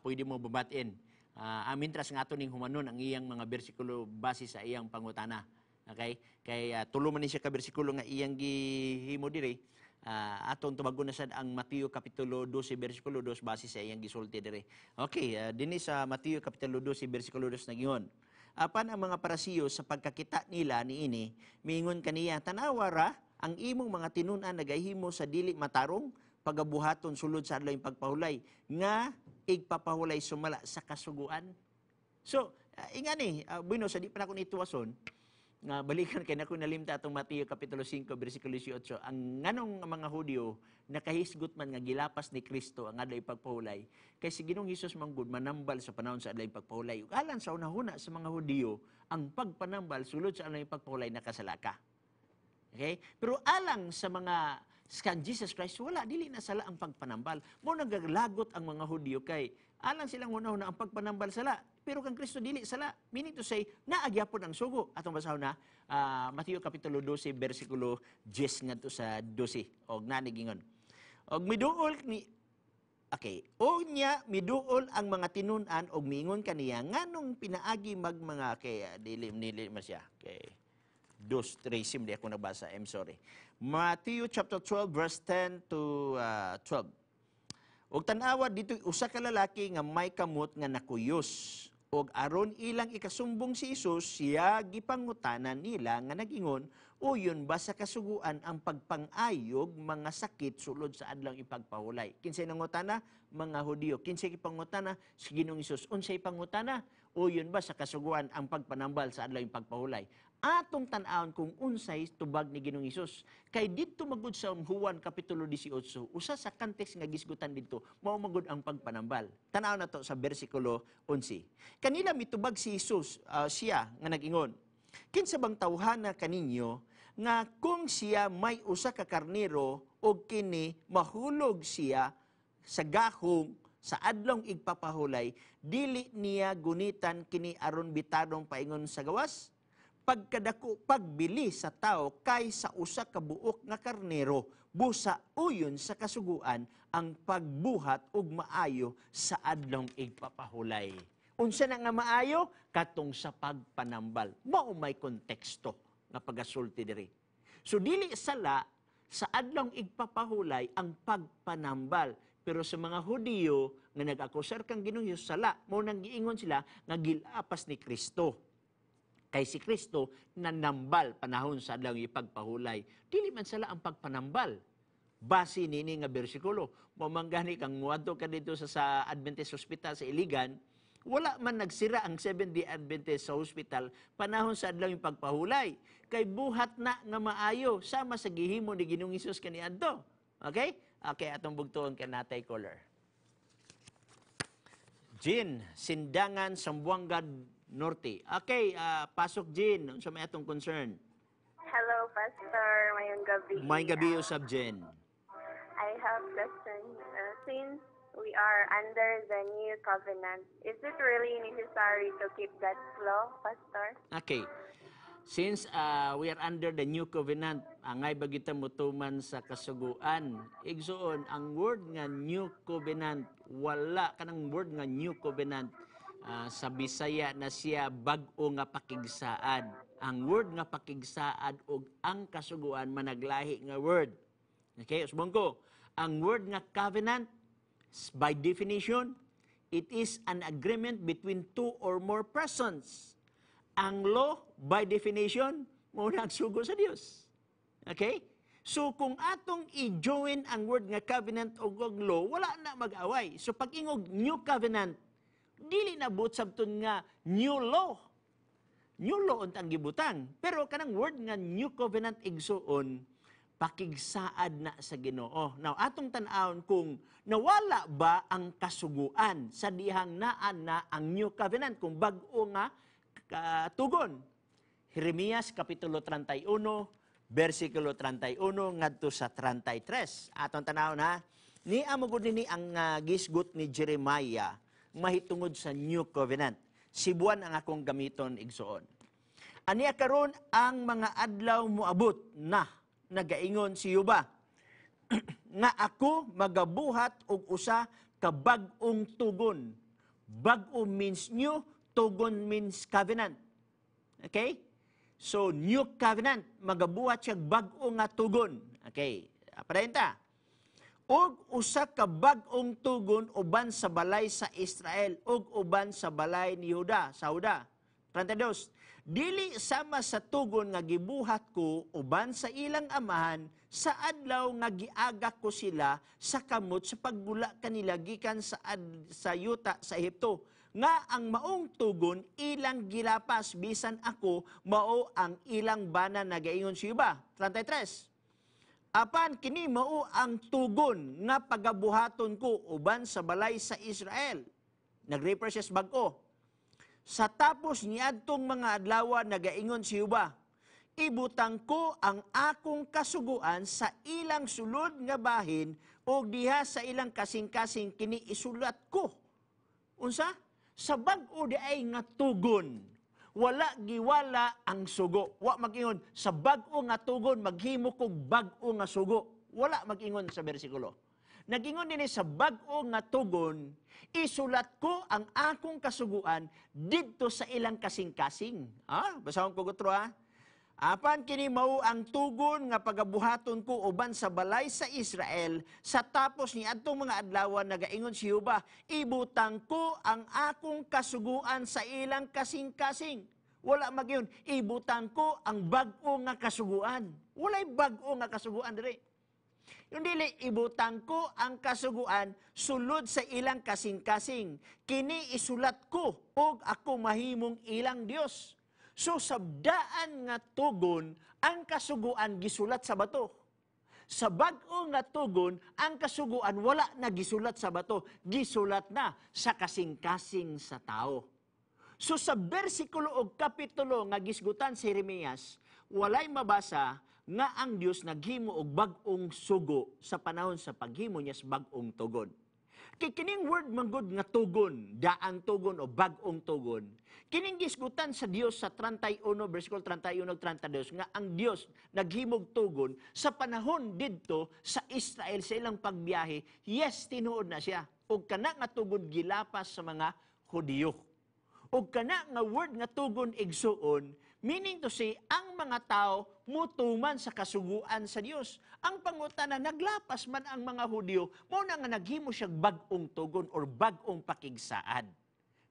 Pwede mo babatiin. Amintras nga ato ning humanon ang iyang mga bersikulo base sa iyang pangutana. Okay? Kay tulo man ni siya ka bersikulo nga iyang gihimo diri. Atong tubagon na sad ang Mateo kapitulo 12 bersikulo 2 base sa iyang gisulti diri. Okay, dinhi sa Mateo kapitulo 12 bersikulo 2 nagingon. Apan ang mga parasiyo sa pagkakita nila niini, miingon kaniya, tanawa ra ang imong mga tinun-an nagahimo sa dili matarong pagabuhaton sulod sa adlaw pagpahulay nga igpapahulay sumala sa kasuguan. So, ingani, bueno, sa di pa na ako nituwason, nga balikan kay nako nalimta atong Mateo kapitulo 5 bersikulo 18, ang nganong mga Hudyo nakahisgot man nga gilapas ni Kristo ang adlaw pagpahulay kay si Ginoong Hesus manggod manambal sa panahon sa adlaw pagpahulay. Ug alang sa unahuna sa mga Hudyo, ang pagpanambal sulod sa adlaw pagpahulay nakasalaka. Okay? Pero alang sa mga kan Jesus Christ, wala, dili na sala ang pagpanambal. Mo naglagot ang mga Hudyo kay alang silang una-una ang pagpanambal sala. Pero kang Kristo dili sala. Meaning to say, naagyapon ang sugo. Atong basahon na, Mateo kapitulo 12, versikulo 10 ngadto sa 12. Og nanigingon. Og miduol ni o niya miduol ang mga tinun-an og miingon kaniya nganong pinaagi mga kay dili masya. Okay. 2:3 di ako nabasa. I'm sorry. Matthew chapter 12 verse 10 to 12. Og tan-awa dito usa ka lalaki nga may kamot nga nakuyos. Og aron ilang ikasumbong si Hesus, siya gipangutanan nila nga nagingon, uyon ba sa kasuguan ang pagpangayog mga sakit sulod sa adlaw ipagpahulay? Kinsay nangutana? Mga Hudyo. Kinsay gipangutana? Si Ginoong Hesus. Unsay pangutana? Uyon ba sa kasuguan ang pagpanambal sa adlaw ipagpahulay? Atong tan-awon kung unsay tubag ni Ginoong Hesus. Kay didto magud sa Juan kapitulo 18, usa sa context nga gisgutan didto, mao magud ang pagpanambal. Tan-aw na to sa bersikulo 11. Kanila mitubag si Hesus, siya nga nag-ingon, kinsa bang tawhana kaninyo nga kung siya may usa ka karnero og kini mahulog siya sa gahong sa adlong igpapahulay, dili niya gunitan kini aron bitadong paingon sa gawas? Pagkadako pagbili sa tao kay sa usa ka buok nga karnero, busa uyon sa kasuguan ang pagbuhat og maayo sa adlong igpapahulay. Unsa na nga maayo? Katong sa pagpanambal. Mao may konteksto nga pagasulti diri. So dili sala sa adlong igpapahulay ang pagpanambal. Pero sa mga Hudyo nga nag-akusar kang Ginoong Hesus sala, mo nang giingon sila nga gilapas ni Kristo. Kay si Kristo nanambal panahon sa adlaw ipagpahulay. Dili man sala ang pagpanambal. Base nini nga bersikulo, mamanggani kang muadto ka dito sa Adventist Hospital sa Iligan, wala man nagsira ang Seventh-day Adventist sa hospital panahon sa adlaw ipagpahulay. Kay buhat na nga maayo sama sa gihimo ni Ginoong Hesus kaniadto. Okay? Okay, atong bugtuon ka natay caller. Jean, Sindangan, Sambuanga Norte. Okay, pasok Jean. Unsa may atong concern? Hello, Pastor. Mayong gabi. May gabi usab Jean. I have question. Since we are under the new covenant, is it really necessary to keep God's law, Pastor? Okay. Since we are under the new covenant, angay bagita mutuman sa kasuguan. Igsuon, ang word nga new covenant, wala kanang word nga new covenant. Sa Bisaya na siya bag-o nga pakigsaad. Ang word nga pakigsaad ug ang kasuguan managlahi nga word. Okay, usbon ko. Ang word nga covenant, by definition, it is an agreement between two or more persons. Ang law, by definition, muna nagsugo sa Dios. Okay? So, kung atong i-join ang word nga covenant o law, wala na mag-away. So, pag ingog new covenant, dili na buot sabton nga new law. New law untang gibutang. Pero kanang word nga new covenant igsuon, pakigsaad na sa Ginoo. Now, atong tan-awon kung nawala ba ang kasuguan sa dihang naan na ang new covenant, kung bag-o nga tugon. Jeremias kapitulo 31, versikulo 31 ngadto sa 33. Atong tanawon ha. Ni amo gud ni ang gisgot ni Jeremiah mahitungod sa new covenant. Sibuan ang akong gamiton igsuon. Aniya karon ang mga adlaw moabot na nagaingon si Yuba nga ako magabuhat og usa ka bag-ong tugon Bag-o means new, tugon means covenant. Okay? So, new covenant, magabuhat siya bag-o nga tugon. Okay, aparenta. Og usa ka bag-ong tugon uban sa balay sa Israel, og uban sa balay ni Juda, sa Juda. 32. Dili sama sa tugon nga gibuhat ko uban sa ilang amahan sa adlaw nga giagak ko sila sa kamot sa paggula kanila gikan sa yuta sa Ehipto. Nga ang maong tugon ilang gilapas bisan ako mao ang ilang bana nagaingon si Yuba. 33. Apan kini mao ang tugon nga pagabuhaton ko uban sa balay sa Israel. Nag-refer siya sa bag-o. Sa tapos niadtong mga adlaw nagaingon si Yuba, ibutang ko ang akong kasuguan sa ilang sulod nga bahin o diha sa ilang kasing-kasing kini isulat ko. Unsa? Sa bag-o di ay nga tugon. Wala giwala ang sugo. Wa mag-ingon, sa bag-o nga tugon, maghimo kog bag-o nga sugo. Wala mag-ingon sa bersikulo. Nag-ingon din sa bag-o nga tugon, isulat ko ang akong kasuguan didto sa ilang kasing-kasing. Basahon ko gutro Apan kini mao ang tugon nga pagabuhaton ko uban sa balay sa Israel sa tapos ni adtong mga adlaw nagaingon si Yuba, ibutang ko ang akong kasuguan sa ilang kasing-kasing. Wala magyon, ibutang ko ang bag-o nga kasuguan. Walay bag-o nga kasuguan diri. Yung dili, ibutang ko ang kasuguan sulod sa ilang kasing-kasing. Kini isulat ko og ako mahimong ilang Dios. So, sabdaan nga tugon, ang kasuguan gisulat sa bato. Sa bag-o nga tugon, ang kasuguan wala na gisulat sa bato, gisulat na sa kasing-kasing sa tao. So, sa bersikulo o kapitulo nga gisgutan si Jeremias, walay mabasa nga ang Dios naghimo og bag-ong sugo sa panahon sa paghimo niya sa bag-ong tugon. Kining word manggod nga tugon, daang tugon o bag-ong tugon, kining gisgutan sa Dios sa 31, versikulo 31-32, nga ang Dios naghimog tugon sa panahon didto sa Israel sa ilang pagbiyahe, yes, tinuod na siya. O kana nga tugon gilapas sa mga Hudiyo. O kana nga word nga tugon igsuon, meaning to say, ang mga tao mutuman sa kasuguan sa Dios. Ang pangutana, naglapas man ang mga Hudyo, mo na nga naghimo siya bag-ong tugon or bag-ong pakigsaad.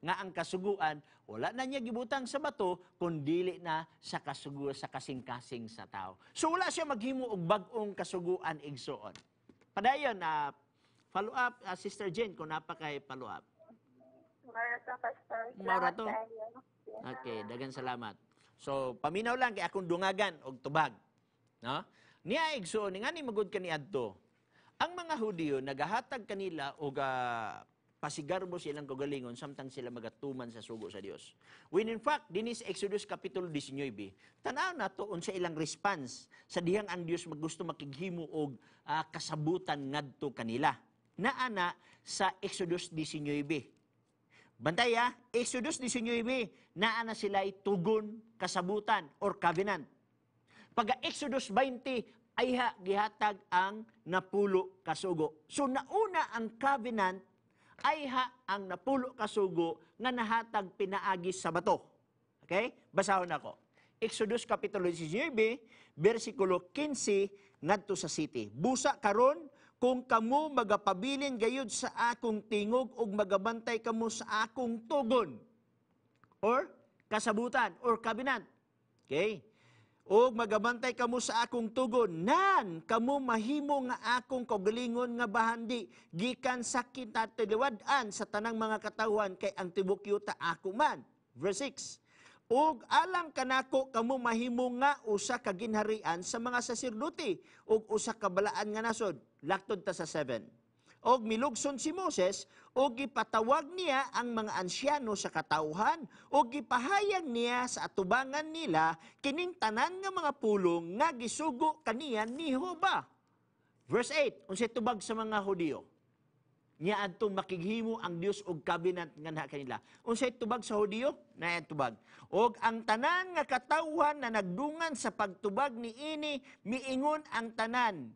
Nga ang kasuguan, wala na niya gibutang sa bato, kundili na sa kasuguan, sa kasing-kasing sa tao. So wala siya maghimo og bag-ong kasuguan igsuon. Padayon, follow up, Sister Jane, kung napakay follow up. Marato, Pastor. Marato? Okay, dagan salamat. So, paminaw lang kay akong dungagan og tubag. No? Niya igsuon, nga ni magud kaniadto. Ang mga Hudiyo, nagahatag kanila og pasigarbo silang kagalingon samtang sila magatuman sa sugo sa Dios. When in fact, dinis Exodus Kapitulo 19, tanaw na to unsa ilang response sa dihang ang Dios gusto makighimo og kasabutan ngadto kanila. Naana sa Exodus 19. Bantay Exodus 19, naana sila tugon, kasabutan, or covenant. Pag Exodus 20, ay gihatag ang napulo kasugo. So nauna ang covenant, ay ang napulo kasugo nga nahatag pinaagi sa bato. Okay? Basahon ako. Exodus Kapitulo 19, versikulo 15, ngadto sa city. Busa karon kung kamo magapabilin gayud sa akong tingog ug magabantay kamo sa akong tugon or kasabutan or covenant. Okay? O magabantay kamo sa akong tugon, nan kamo mahimo nga akong kaugalingon nga bahandi gikan sa kinatiliwad-an sa tanang mga katawhan kay ang tibok yuta ako man. Verse 6. Ug alang kanako kamo mahimo nga usa ka ginharian sa mga saserdote ug usa ka balaan nga nasod. Laktod ta sa 7. Og milugson si Moses og gipatawag niya ang mga ansyano sa katawhan og gipahayag niya sa atubangan nila kining tanan nga mga pulong nga gisugo kaniya ni Jehova. Verse 8, unsay tubag sa mga Hudiyo? Nya adtong makighimo ang Dios og covenant nga na kanila. Unsay tubag sa Hudiyo? Naay tubag. Og ang tanan nga katawhan na nagdungan sa pagtubag niini miingon ang tanan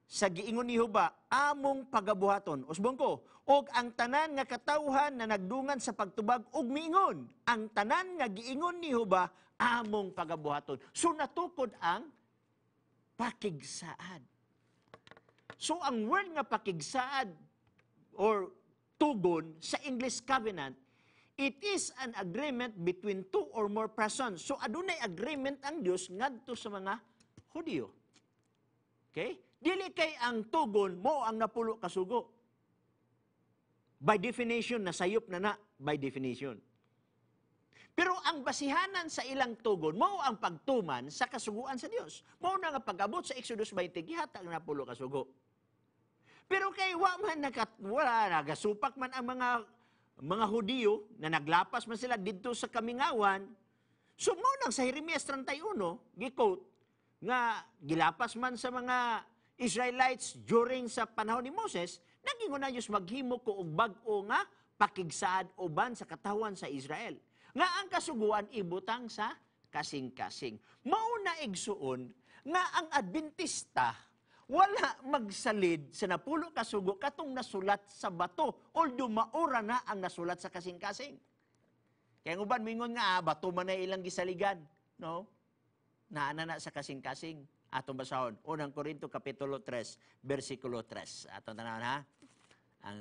sa giingon ni Jehova among pagabuhaton. Usbon ko, og ang tanan nga katawhan na nagdungan sa pagtubag og miingon, ang tanan nga giingon ni Jehova among pagabuhaton. So natukod ang pakigsaad. So ang word nga pakigsaad or tugon sa English covenant, it is an agreement between two or more persons. So adunay agreement ang Dios ngadto sa mga Hudyo. Okay? Dili kay ang tugon mo ang napulo ka sugo. By definition, nasayop na by definition. Pero ang basihanan sa ilang tugon, mo ang pagtuman sa kasuguan sa Dios. Mo na nga pag-abot sa Exodus 20, gihatag na pulo ka sugo. Pero kay wala nagasupak man ang mga Hudyo na naglapas man sila didto sa kamingawan. So mo nang sa Jeremias 31, gi-quote nga gilapas man sa mga Israelites during sa panahon ni Moses, nagingon na Diyos maghimo ko og bag-o nga pakigsaad uban sa katawan sa Israel. Nga ang kasuguan ibutang sa kasing-kasing. Mauna igsuon nga ang Adventista wala magsalid sa napulo kasugo katong nasulat sa bato although maura na ang nasulat sa kasing-kasing. Kaya ng uban mingon nga bato man na ilang gisaligan, no? Naana na sa kasing-kasing atong basahon. Unang Korinto kapitulo 3 bersikulo 3. Atong tanaw ha. Ang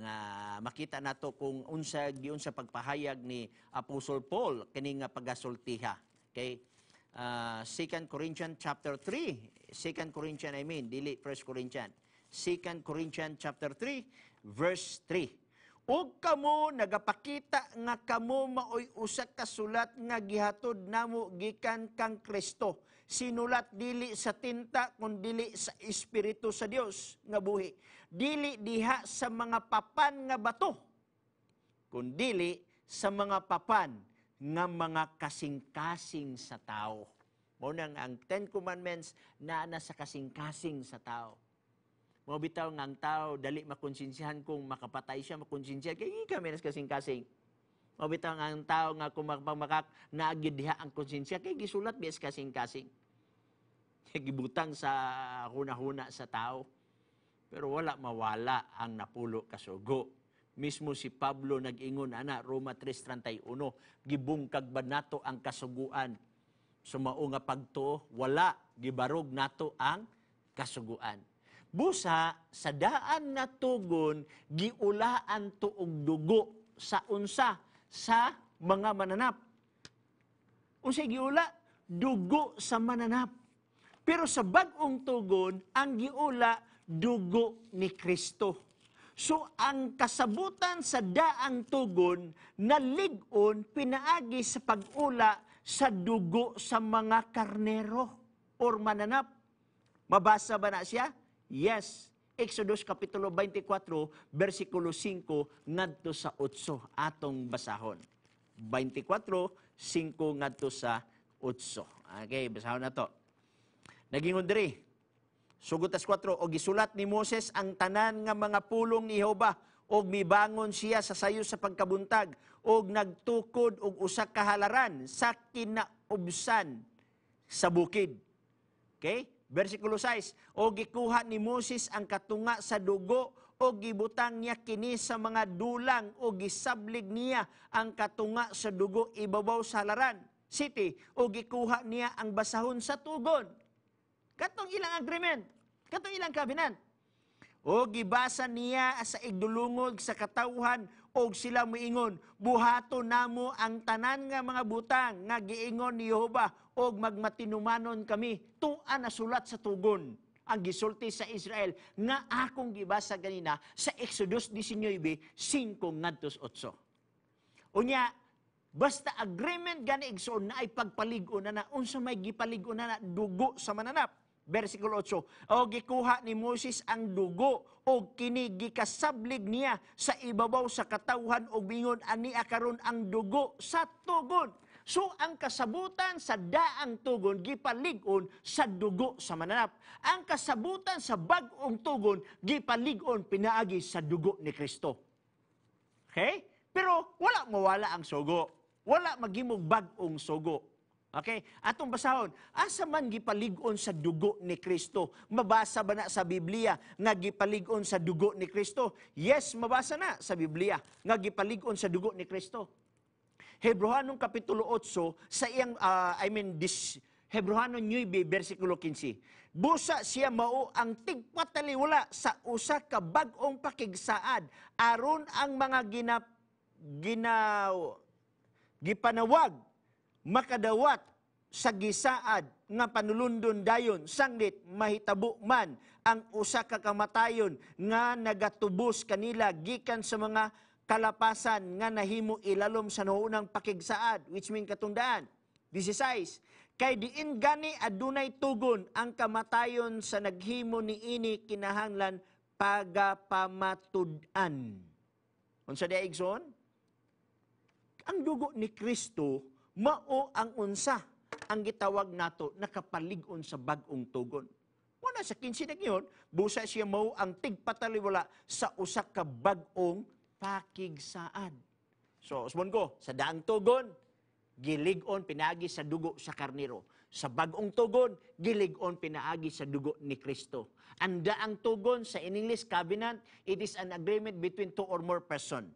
makita nato kung unsa pagpahayag ni Apostle Paul kini nga pagasultiha. Okay? 2 Corinthians chapter 3. 2 Corinthians dili 1 Corinthians. 2 Corinthians chapter 3 verse 3. Og kamo nagapakita nga kamo maoy usa ka sulat nga gihatod namo gikan kang Kristo. Sinulat dili sa tinta kundi sa Espiritu sa Dios nga buhi. Dili diha sa mga papan nga bato kundi sa mga papan nga mga kasing-kasing sa tao. Mao nang ang 10 Commandments na sa kasing-kasing sa tao. Mao bitaw nga ang tao dali makonsinsihan kung makapatay siya, makonsinsihan kay kami nas kasing-kasing. Mao bitaw nga ang tao nga kung makak naagid diha ang konsensya kay gisulat bias kasing-kasing. Gibutang sa huna-huna sa tao. Pero wala mawala ang napulo kasugo. Mismo si Pablo nag-ingon ana Roma 3:31, gibungkag ba nato ang kasuguan? Sumao nga pagtuo, wala gibarog nato ang kasuguan. Busa sa daan nga tugon giulaan to og dugo sa unsa sa mga mananap. Unsay giula? Dugo sa mananap. Pero sa bag-ong tugon, ang giula, dugo ni Kristo. So, ang kasabutan sa daang tugon, nalig-on, pinaagi sa pag-ula sa dugo sa mga karnero or mananap. Mabasa ba na siya? Yes. Exodus Kapitulo 24, versikulo 5, ngadto sa 8, atong basahon. 24, 5, ngadto sa 8. Okay, basahon na to. Nagingon diri, sugutas 4, o gisulat ni Moses ang tanan nga mga pulong ni Jehova, og mibangon siya sa sayo sa pagkabuntag, og nagtukod og usa ka halaran sa kinaubsan sa bukid. Okay? Versikulo 6, o gikuha ni Moses ang katunga sa dugo, o gibutang niya kini sa mga dulang, o gisablig niya ang katunga sa dugo ibabaw sa halaran. 7, o gikuha niya ang basahon sa tugon. Katong ilang agreement, katong ilang covenant. O gibasa niya sa igdulungog sa katawhan, og sila moingon, buhato namo ang tanan nga mga butang nga giingon ni Jehova, og magmatinumanon kami. Tuan na sulat sa tugon ang gisulti sa Israel nga akong gibasa ganina sa Exodus 19, 5 ngadto 8. Unya, basta agreement gani igsoon na ay pagpalig-o na unsa may gipalig-o na dugo sa mananap. Versikulo 8, o gikuha ni Moses ang dugo o kini gikasablig niya sa ibabaw sa katawhan o bingon ani akaron ang dugo sa tugon. So ang kasabutan sa daang tugon gipalig-on sa dugo sa mananap. Ang kasabutan sa bag-ong tugon gipalig-on pinaagi sa dugo ni Kristo. Okay? Pero wala mawala ang sugo. Wala maghimog bag-ong sugo. Okay? Atong basahon, asa man gipalig-on sa dugo ni Kristo? Mabasa ba na sa Biblia nga gipalig-on sa dugo ni Kristo? Yes, mabasa na sa Biblia nga gipalig-on sa dugo ni Kristo. Hebrehanong Kapitulo 8, sa iyang, Hebrehanon 9, versikulo 15. Busa siya mao ang tigpataliwala sa usa ka bag-ong pakigsaad aron ang mga gipanawag makadawat sa gisaad nga panulundon dayon sanglit mahitabo man ang usa ka kamatayon nga nagatubos kanila gikan sa mga kalapasan nga nahimo ilalom sa noonang pakigsaad, which mean katundaan. 16. Kay diin gani adunay tugon ang kamatayon sa naghimo niini kinahanglan pagapamatud-an. Unsa di igsoon? Ang dugo ni Kristo mao ang unsa ang gitawag nato nakapalig-on sa bag-ong tugon. Wala sa 15 na ngayon, busa siya mao ang tigpataliwala sa usa ka bag-ong pakigsaad. So, usbon ko, sa daang tugon, gilig-on pinaagi sa dugo sa karnero. Sa bag-ong tugon, gilig-on pinaagi sa dugo ni Kristo. Ang daang tugon sa in English covenant, it is an agreement between two or more person.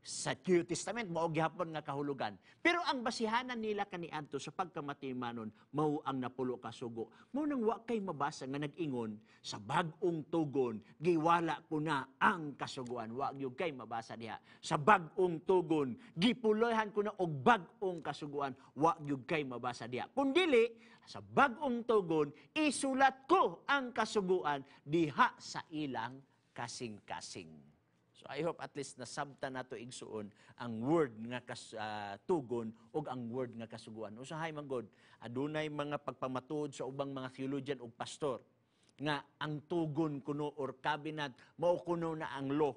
Sa New Testament, mao gihapon nga kahulugan. Pero ang basihanan nila kaniadto sa pagkamatimanon, mao ang napulo ka sugo. Mao nang wa kay mabasa nga nag-ingon, sa bag-ong tugon, giwala ko na ang kasuguan. Wa gyud kay mabasa diha. Sa bag-ong tugon, gipuloyhan ko na og bag-ong kasuguan. Wa gyud kay mabasa diha. Kundili, sa bag-ong tugon, isulat ko ang kasuguan diha sa ilang kasing-kasing. So I hope at least nasabta nato igsuon ang word nga tugon ug ang word nga kasuguan. Usahay man god, adunay mga pagpamatuod sa ubang mga theologian ug pastor nga ang tugon kuno or covenant mao kuno na ang law.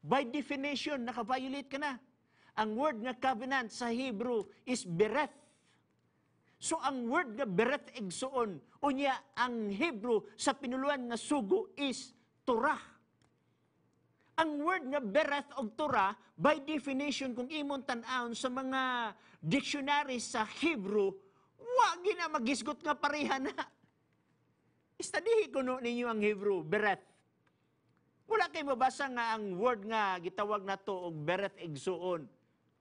By definition naka-violate ka na. Ang word nga covenant sa Hebrew is bereth. So ang word nga bereth igsuon unya ang Hebrew sa pinuluan nga sugo is Torah. Ang word nga bereth og Torah, by definition, kung imong tan-awon sa mga dictionaries sa Hebrew, wa gina magisgot nga pareha na. Istadihi kuno ninyo ang Hebrew, bereth. Wala kay mabasa nga ang word nga gitawag nato og bereth igsuon,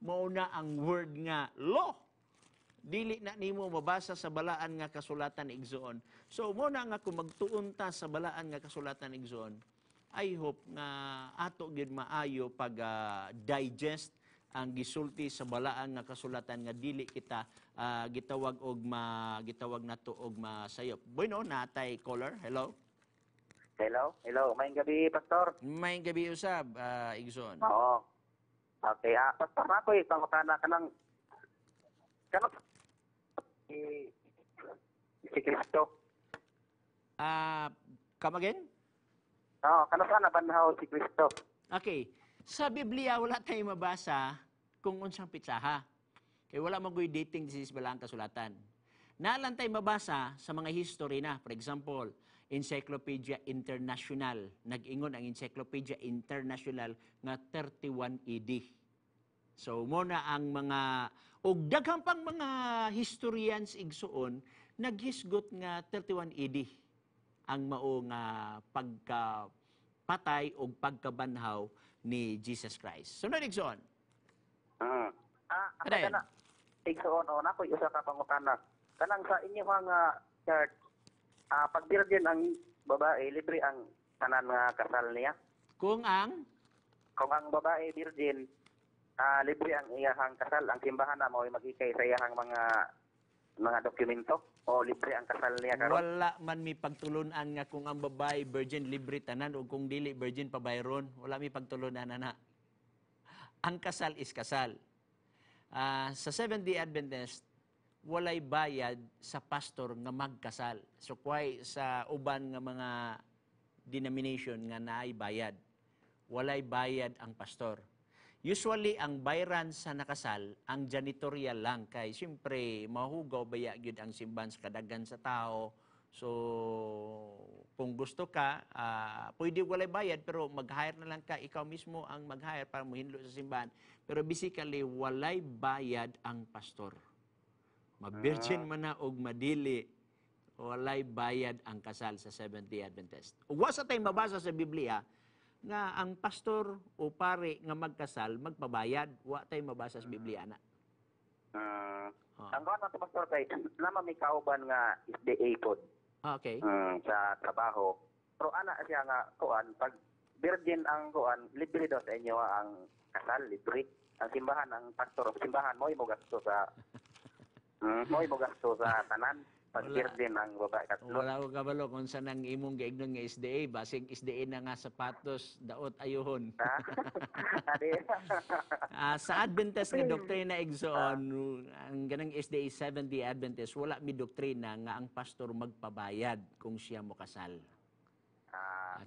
mao na ang word nga law. Dili na nimo mabasa sa balaan nga kasulatan igsuon. So mo na nga kung magtuon ta sa balaan nga kasulatan igsuon, I hope nga ato gid maayo pag digest ang gisulti sa balaan nga kasulatan nga dili kita gitawag nato og masayop. Bueno, natay caller. Hello. Hello. Maayong gabi, Pastor. Maayong gabi usab, Igsoon. Oo. Okay, Pastor, ako pangutana ka ng si Kristo. Come again? Oo, kano sana banhaw si Kristo? Okay. Sa Biblia, wala tayong mabasa kung unsang pitsaha. Kaya wala magoy dating disease balang kasulatan. Naalan tayo mabasa sa mga history na. For example, Encyclopedia International. Nag-ingon ang Encyclopedia International nga 31 AD. So, muna ang mga, o daghang pang mga historians igsuon, naghisgot nga 31 AD ang mao nga pagkapatay o pagkabanhaw ni Jesus Christ. Sunod igsoon. Kana igsoon o nako usa ka pangutana. Kanang sa inyo mga church, pag virgin ang babae, libre ang tanan nga kasal niya. Kung ang babae virgin, libre ang iyahang kasal, ang simbahan na mo magikay sa iyahang mga dokumento o libre ang kasal niya karon. Wala man mi pagtulunan nga kung ang babae virgin libre tanan o kung dili virgin pabayron, wala mi pagtulunan na. Ang kasal is kasal. Sa Seventh-day Adventist, walay bayad sa pastor nga magkasal. So kuway sa uban nga mga denomination nga naay bayad, walay bayad ang pastor. Usually, ang bayran sa nakasal, ang janitorial lang. Kay siyempre, mahugaw baya gyud ang simbahan sa kadaghan sa tao. So, kung gusto ka, pwede walay bayad, pero mag-hire na lang ka. Ikaw mismo ang mag-hire para mo hinlo sa simbahan. Pero basically, walay bayad ang pastor. Ma-virgin man na og madili, walay bayad ang kasal sa Seventh-day Adventist. Ug wa sa tay mabasa sa Biblia nga ang pastor o pare nga magkasal magpabayad, wa tay mabasa sa Biblia na. Ang kuan nato pastor kay naman may kauban nga SDA pod Okay. sa trabaho. Pero ana siya nga kuan pag virgin ang kuan libre daw sa inyo ang kasal libre. Ang simbahan ang pastor of simbahan mo gasto sa tanan pag Wala. virgin ang babae katlo. Wala ko kabalo kung saan ang imong gaignon nga SDA, basig SDA na nga sapatos, daot ayuhon. Ha? Adi. Sa Adventist nga doktrina igsoon, ang ganang SDA Seventh-day Adventist, wala mi doktrina nga ang pastor magpabayad kung siya mo kasal.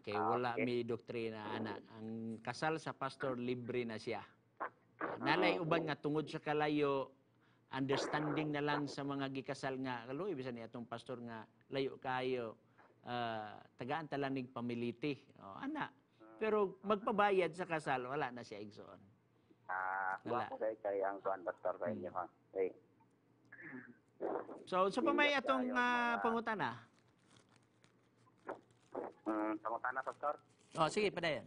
Okay, wala mi doktrina ana. Ang kasal sa pastor libre na siya. Nalay uban nga tungod sa kalayo, understanding na lang sa mga gikasal nga kaloy bisan ni atong pastor nga layo kayo, tagaan ta lang ning pamiliti. Ana. Pero magpabayad sa kasal wala na siya igsoon. Wala ko kay ang kuan pastor sa inyo ha. Okay. So sa pamay atong pangutana. Pangutana pastor. Sige, padayon.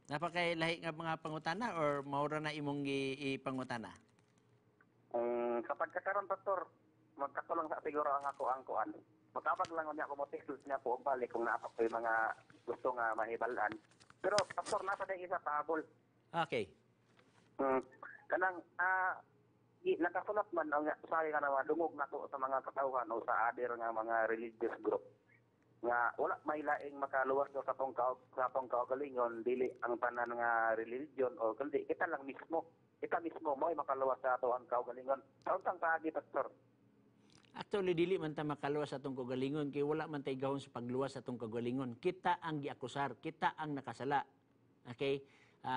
Napakay lahi nga mga pangutana or maura na imong ipangutana? Kapag kakaroon pastor, magkatulong sa siguro ang ako ang kuan. Magkapag lang niya ako motives niya po balik kung naapa ko yung mga gusto nga mahibalan. Pero pastor nasa day isa pahabol. Okay. Kanang nakasulat man ang sabi ka naman dungog na to sa mga katawhan o sa other nga mga religious group nga wala may laing makaluwas do sa tong kaugalingon dili ang tanan nga religion o kundi kita mismo mo ay makaluwas sa ato ang kaugalingon unsang paagi pastor. Actually dili man ta makaluwas atong kaugalingon kay wala man tay gahom sa pagluwas atong kaugalingon. Kita ang giakusar, kita ang nakasala. Okay?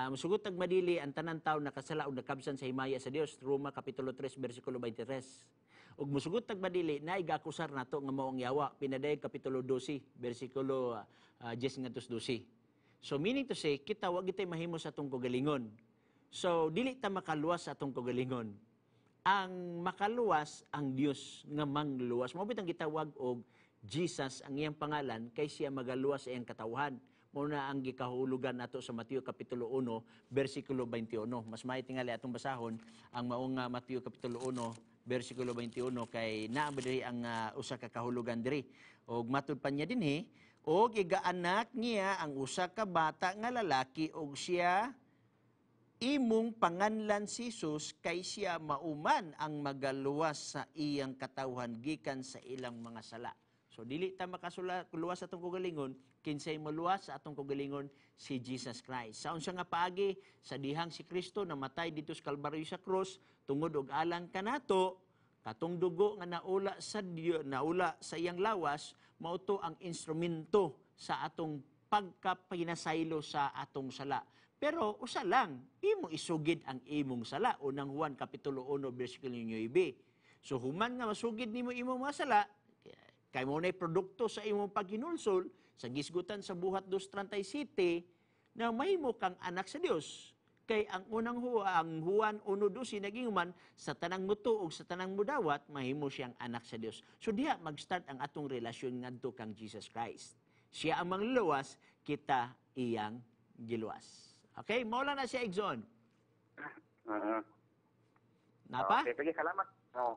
Musugot ag madili ang tanan tawo nakasala ug nakabsan sa himaya sa Dios. Roma kapitulo 3 bersikulo 23. Ug musugot ag madili na igakusar nato nga mao ang yawa. Pinaday kapitulo 12 bersikulo 10 ngadtos 12. So meaning to say kita wa gitay mahimo sa atong kaugalingon. So dili ta makaluwas sa atong kaugalingon. Ang makaluwas ang Dios nga mangluwas. Mao bitang gitawag og Jesus ang iyang pangalan kay siya magaluwas sa iyang katawhan. Muna ang gikahulugan nato sa Mateo kapitulo 1 bersikulo 21. Mas may tingali atong basahon ang maong Mateo kapitulo 1 bersikulo 21 kay naa diri ang usa ka kahulugan diri. Og matud pa niya dinhi, og igaanak niya ang usa ka bata nga lalaki og siya imong panganlan si Jesus kay siya mauman ang magaluwas sa iyang katawhan gikan sa ilang mga sala. So dili ta makasuluwas sa atong kaugalingon, kinsay maluwas sa atong kaugalingon si Jesus Christ. Sa unsa nga paagi sa dihang si Kristo namatay dito sa Kalbaryo sa krus tungod og alang kanato, katong dugo nga naula sa Dios, naula sa iyang lawas, mao to ang instrumento sa atong pagkapinasaylo sa atong sala. Pero usa lang, imo isugid ang imong sala. Unang Juan kapitulo 1 bersikulo 9. So human nga masugid nimo imong mga sala, kay mo na'y produkto sa imong paghinulsol, sa gisgutan sa buhat 2:37, na mahimo kang anak sa Dios. Kay ang unang ang Juan 1:12 naging man sa tanang mutuog sa tanang mudawat, mahimo siyang anak sa Dios. So diha mag-start ang atong relasyon ngadto kang Jesus Christ. Siya ang mangluwas, kita iyang giluwas. Okay, mao lang na siya igsoon. Napa? Okay, sige, salamat.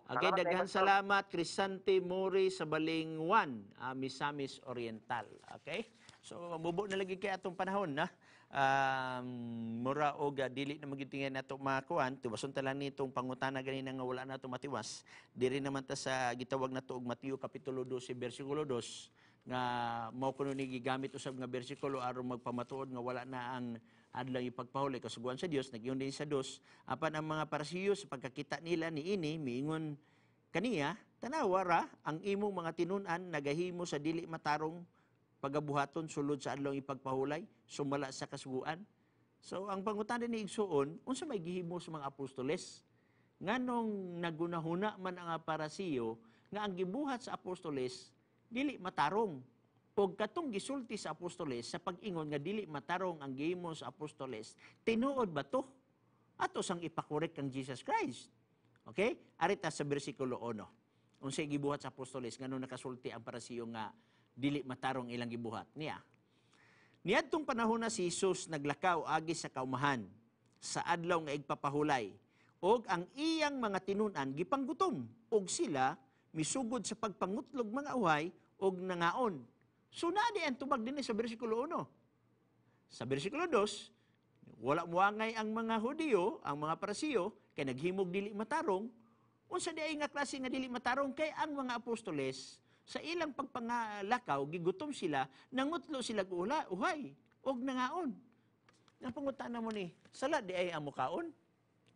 Okay, daghan salamat Crisante Mori sa Balingwan, Misamis Oriental. Okay? So mubo na lagi kay atong panahon na. Mura og dili na magitingan nato makuan, tiwason ta lang nitong pangutana ganina nga wala nato matiwas. Diri naman ta sa gitawag nato og Mateo kapitulo 12 bersikulo 2 nga mao kuno ni gigamit usab nga bersikulo aron magpamatuod nga wala na ang adlaw ipagpahuli kasuguan sa Dios, nagyon din sa dos. Apan ang mga parasiyo sa pagkakita nila niini miingon kaniya, tanawa ra ang imong mga tinun-an nagahimo sa dili matarong pagabuhaton sulod sa adlaw ipagpahulay, sumala sa kasuguan. So ang pangutana ni igsuon, unsa may gihimo sa mga apostoles? Nganong nagunahuna man ang parasiyo nga ang gibuhat sa apostoles dili matarong. O katong gisulti sa apostoles sa pag-ingon nga dili matarong ang gihimo sa apostoles, tinuod ba to? ato sang ipakorek kang Jesus Christ. Okay? Arita sa bersikulo 1. Unsay gibuhat sa apostoles ngano nakasulti ang parasiyo nga dili matarong ilang gibuhat niya. Niadtong panahon na si Jesus naglakaw agi sa kaumahan sa adlaw nga igpapahulay og ang iyang mga tinunan gipanggutom og sila misugod sa pagpangutlog mga uhay og nangaon. So naadi ang tubag dinhi sa bersikulo 1. Sa bersikulo 2, wala muangay ang mga Hudiyo, ang mga Parasiyo kay naghimog dili matarong. Unsa di ay nga klase nga dili matarong kay ang mga apostoles sa ilang pagpangalakaw gigutom sila, nangutlo sila uhay og nangaon. Ang pangutana mo ni, sala di ay amo kaon?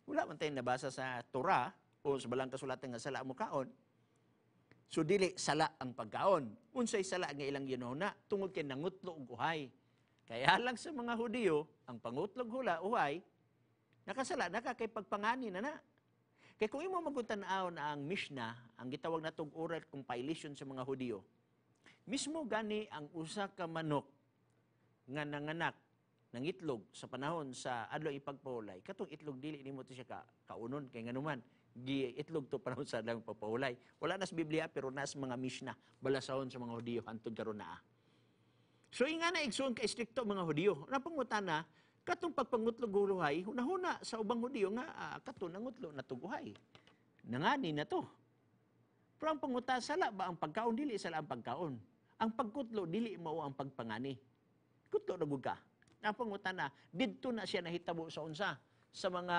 Wala man tayong nabasa sa Torah o sa balang kasulatan nga sala amo kaon. So dili sala ang pagkaon. Unsay sala nga ilang ginuna tungod kay nangutlo og uhay. Kaya lang sa mga Hudiyo, ang pangutlog uhay, nakasala na ka kay pagpangani na. Kaya kung imo magutanaw na ang Mishnah, ang gitawag natong oral compilation sa mga Hudiyo, mismo gani ang usa ka manok nga nanganak ng itlog sa panahon sa adlaw ipagpahulay, katong itlog dili nimo to siya kaunon kay nganuman itlog to panahon sa adlaw ipagpahulay. Wala na sa Biblia pero nas mga Mishnah balasahon sa mga Hudiyo hantod karon naa. So inga na igsoon ka istrikto mga Hudiyo. Napangutana katong pagpangutlog uhay, hunahuna sa ubang Hudiyo nga kato nangutlo na tuguhay. Nangani na to. Pero ang panguta, sala ba ang pagkaon? Dili sala ang pagkaon. Ang pagkutlo, dili mao ang pagpangani. Kutlo na gud ka. Ang panguta na, didto na siya nahitabo sa unsa, sa mga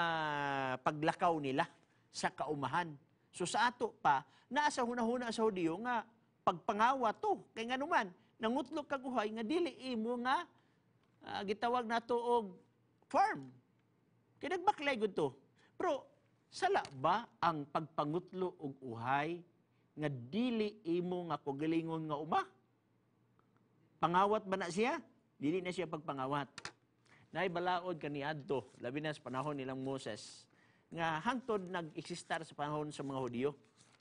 paglakaw nila, sa kaumahan. So sa ato pa, naasa hunahuna sa Hudiyo nga pagpangawa to. Kay nga naman, nangutlo kaguhay nga dili imo nga gitawag nato og farm. Kaya nagbaklay gud to. Pero sala ba ang pagpangutlo og uhay nga dili imo nga kugalingon nga uma? Pangawat ba na siya? Dili na siya pagpangawat. Naibalaod kaniadto labi na sa panahon nilang Moses nga hangtod nag-eksistar sa panahon sa mga Hudiyo.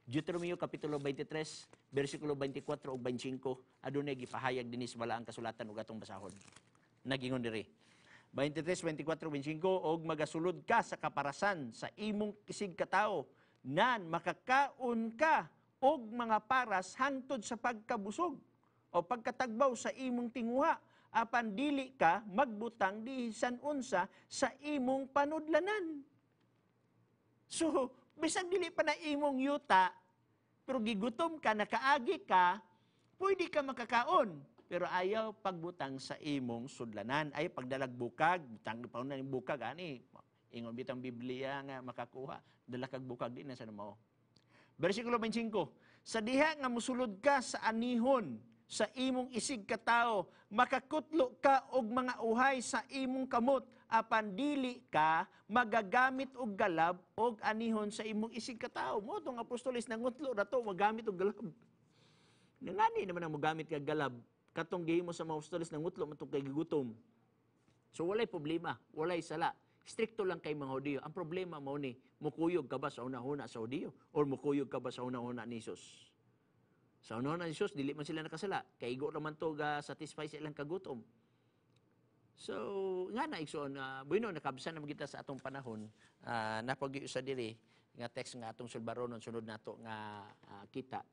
Deuteronomio kapitulo 23, bersikulo 24 ug 25 adunay gipahayag dinhi sa balaang kasulatan ug atong basahon. Nagingon diri. 23, 24, 25, og magasulod ka sa kaparasan sa imong kisig katao, nan makakaon ka og mga paras hangtod sa pagkabusog o pagkatagbaw sa imong tinguha, apan dili ka magbutang bisan unsa sa imong panudlanan. So, bisag dili pa na imong yuta, pero gigutom ka, nakaagi ka, pwede ka makakaon. Pero ayaw pagbutang sa imong sudlanan. Ayaw pagdalag bukag, butang pa na yung bukag, ani. Ingon bitang Biblia nga makakuha. Dalakag bukag din na sa namo. Versikulo 25. Sa diha nga musulod ka sa anihon, sa imong isig katao, makakutlo ka og mga uhay sa imong kamot, apan dili ka magagamit og galab og anihon sa imong isig katao. Mo tong apostoles nangutlo na to, magamit og galab. Nangani naman ang magamit kag galab. Katong gihimo sa mga apostoles nangutlo man tong kay gigutom. So walay problema, walay sala. Stricto lang kay mga Hudiyo. Ang problema mao ni mukuyog ka ba sa una-una sa Hudiyo or mukuyog ka ba sa una-una ni Jesus? Sa una-una ni Jesus dili man sila nakasala. Kay igo naman to ga satisfy sa ilang kagutom. So nga na igsoon bueno nakabsan na kita sa atong panahon napagi usa diri nga text nga atong sulbaronon sunod nato nga kita.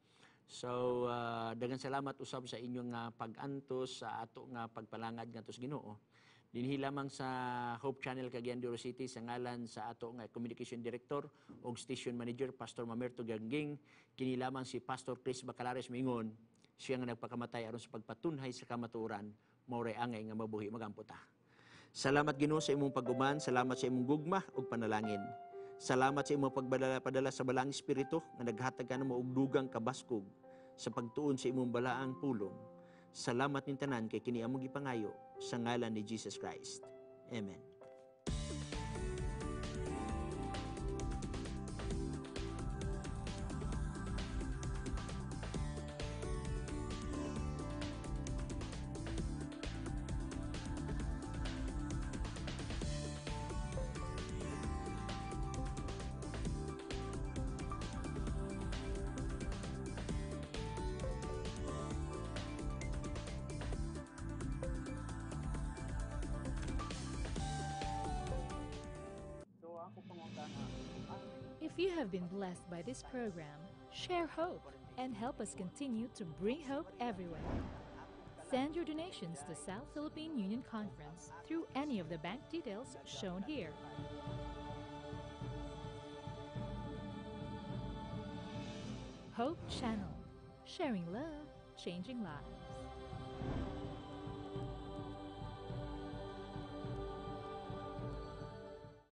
So, daghang salamat usab sa inyong pag-antos sa ato nga pagpalangad nga tos Ginoo. Dinhi lamang sa Hope Channel Cagayan de Oro City sa ngalan sa ato nga Communication Director o Station Manager Pastor Mamerto Gangging, kini lamang si Pastor Chris Bacalares mingon, siya nga nagpakamatay aron sa pagpatunhay sa kamatuoran, maoray angay nga mabuhi magamputa. Salamat Ginoo sa imong pagguman, salamat sa imong gugma ug panalangin. Salamat sa imong pagpadala sa balang espiritu nga naghatag kanimo og dugang kabaskog sa pagtuon sa imong balaang pulong. Salamat ning tanan kay kini among gipangayo sa ngalan ni Jesus Christ. Amen. If you have been blessed by this program, share hope and help us continue to bring hope everywhere. Send your donations to South Philippine Union Conference through any of the bank details shown here. Hope Channel, sharing love, changing lives.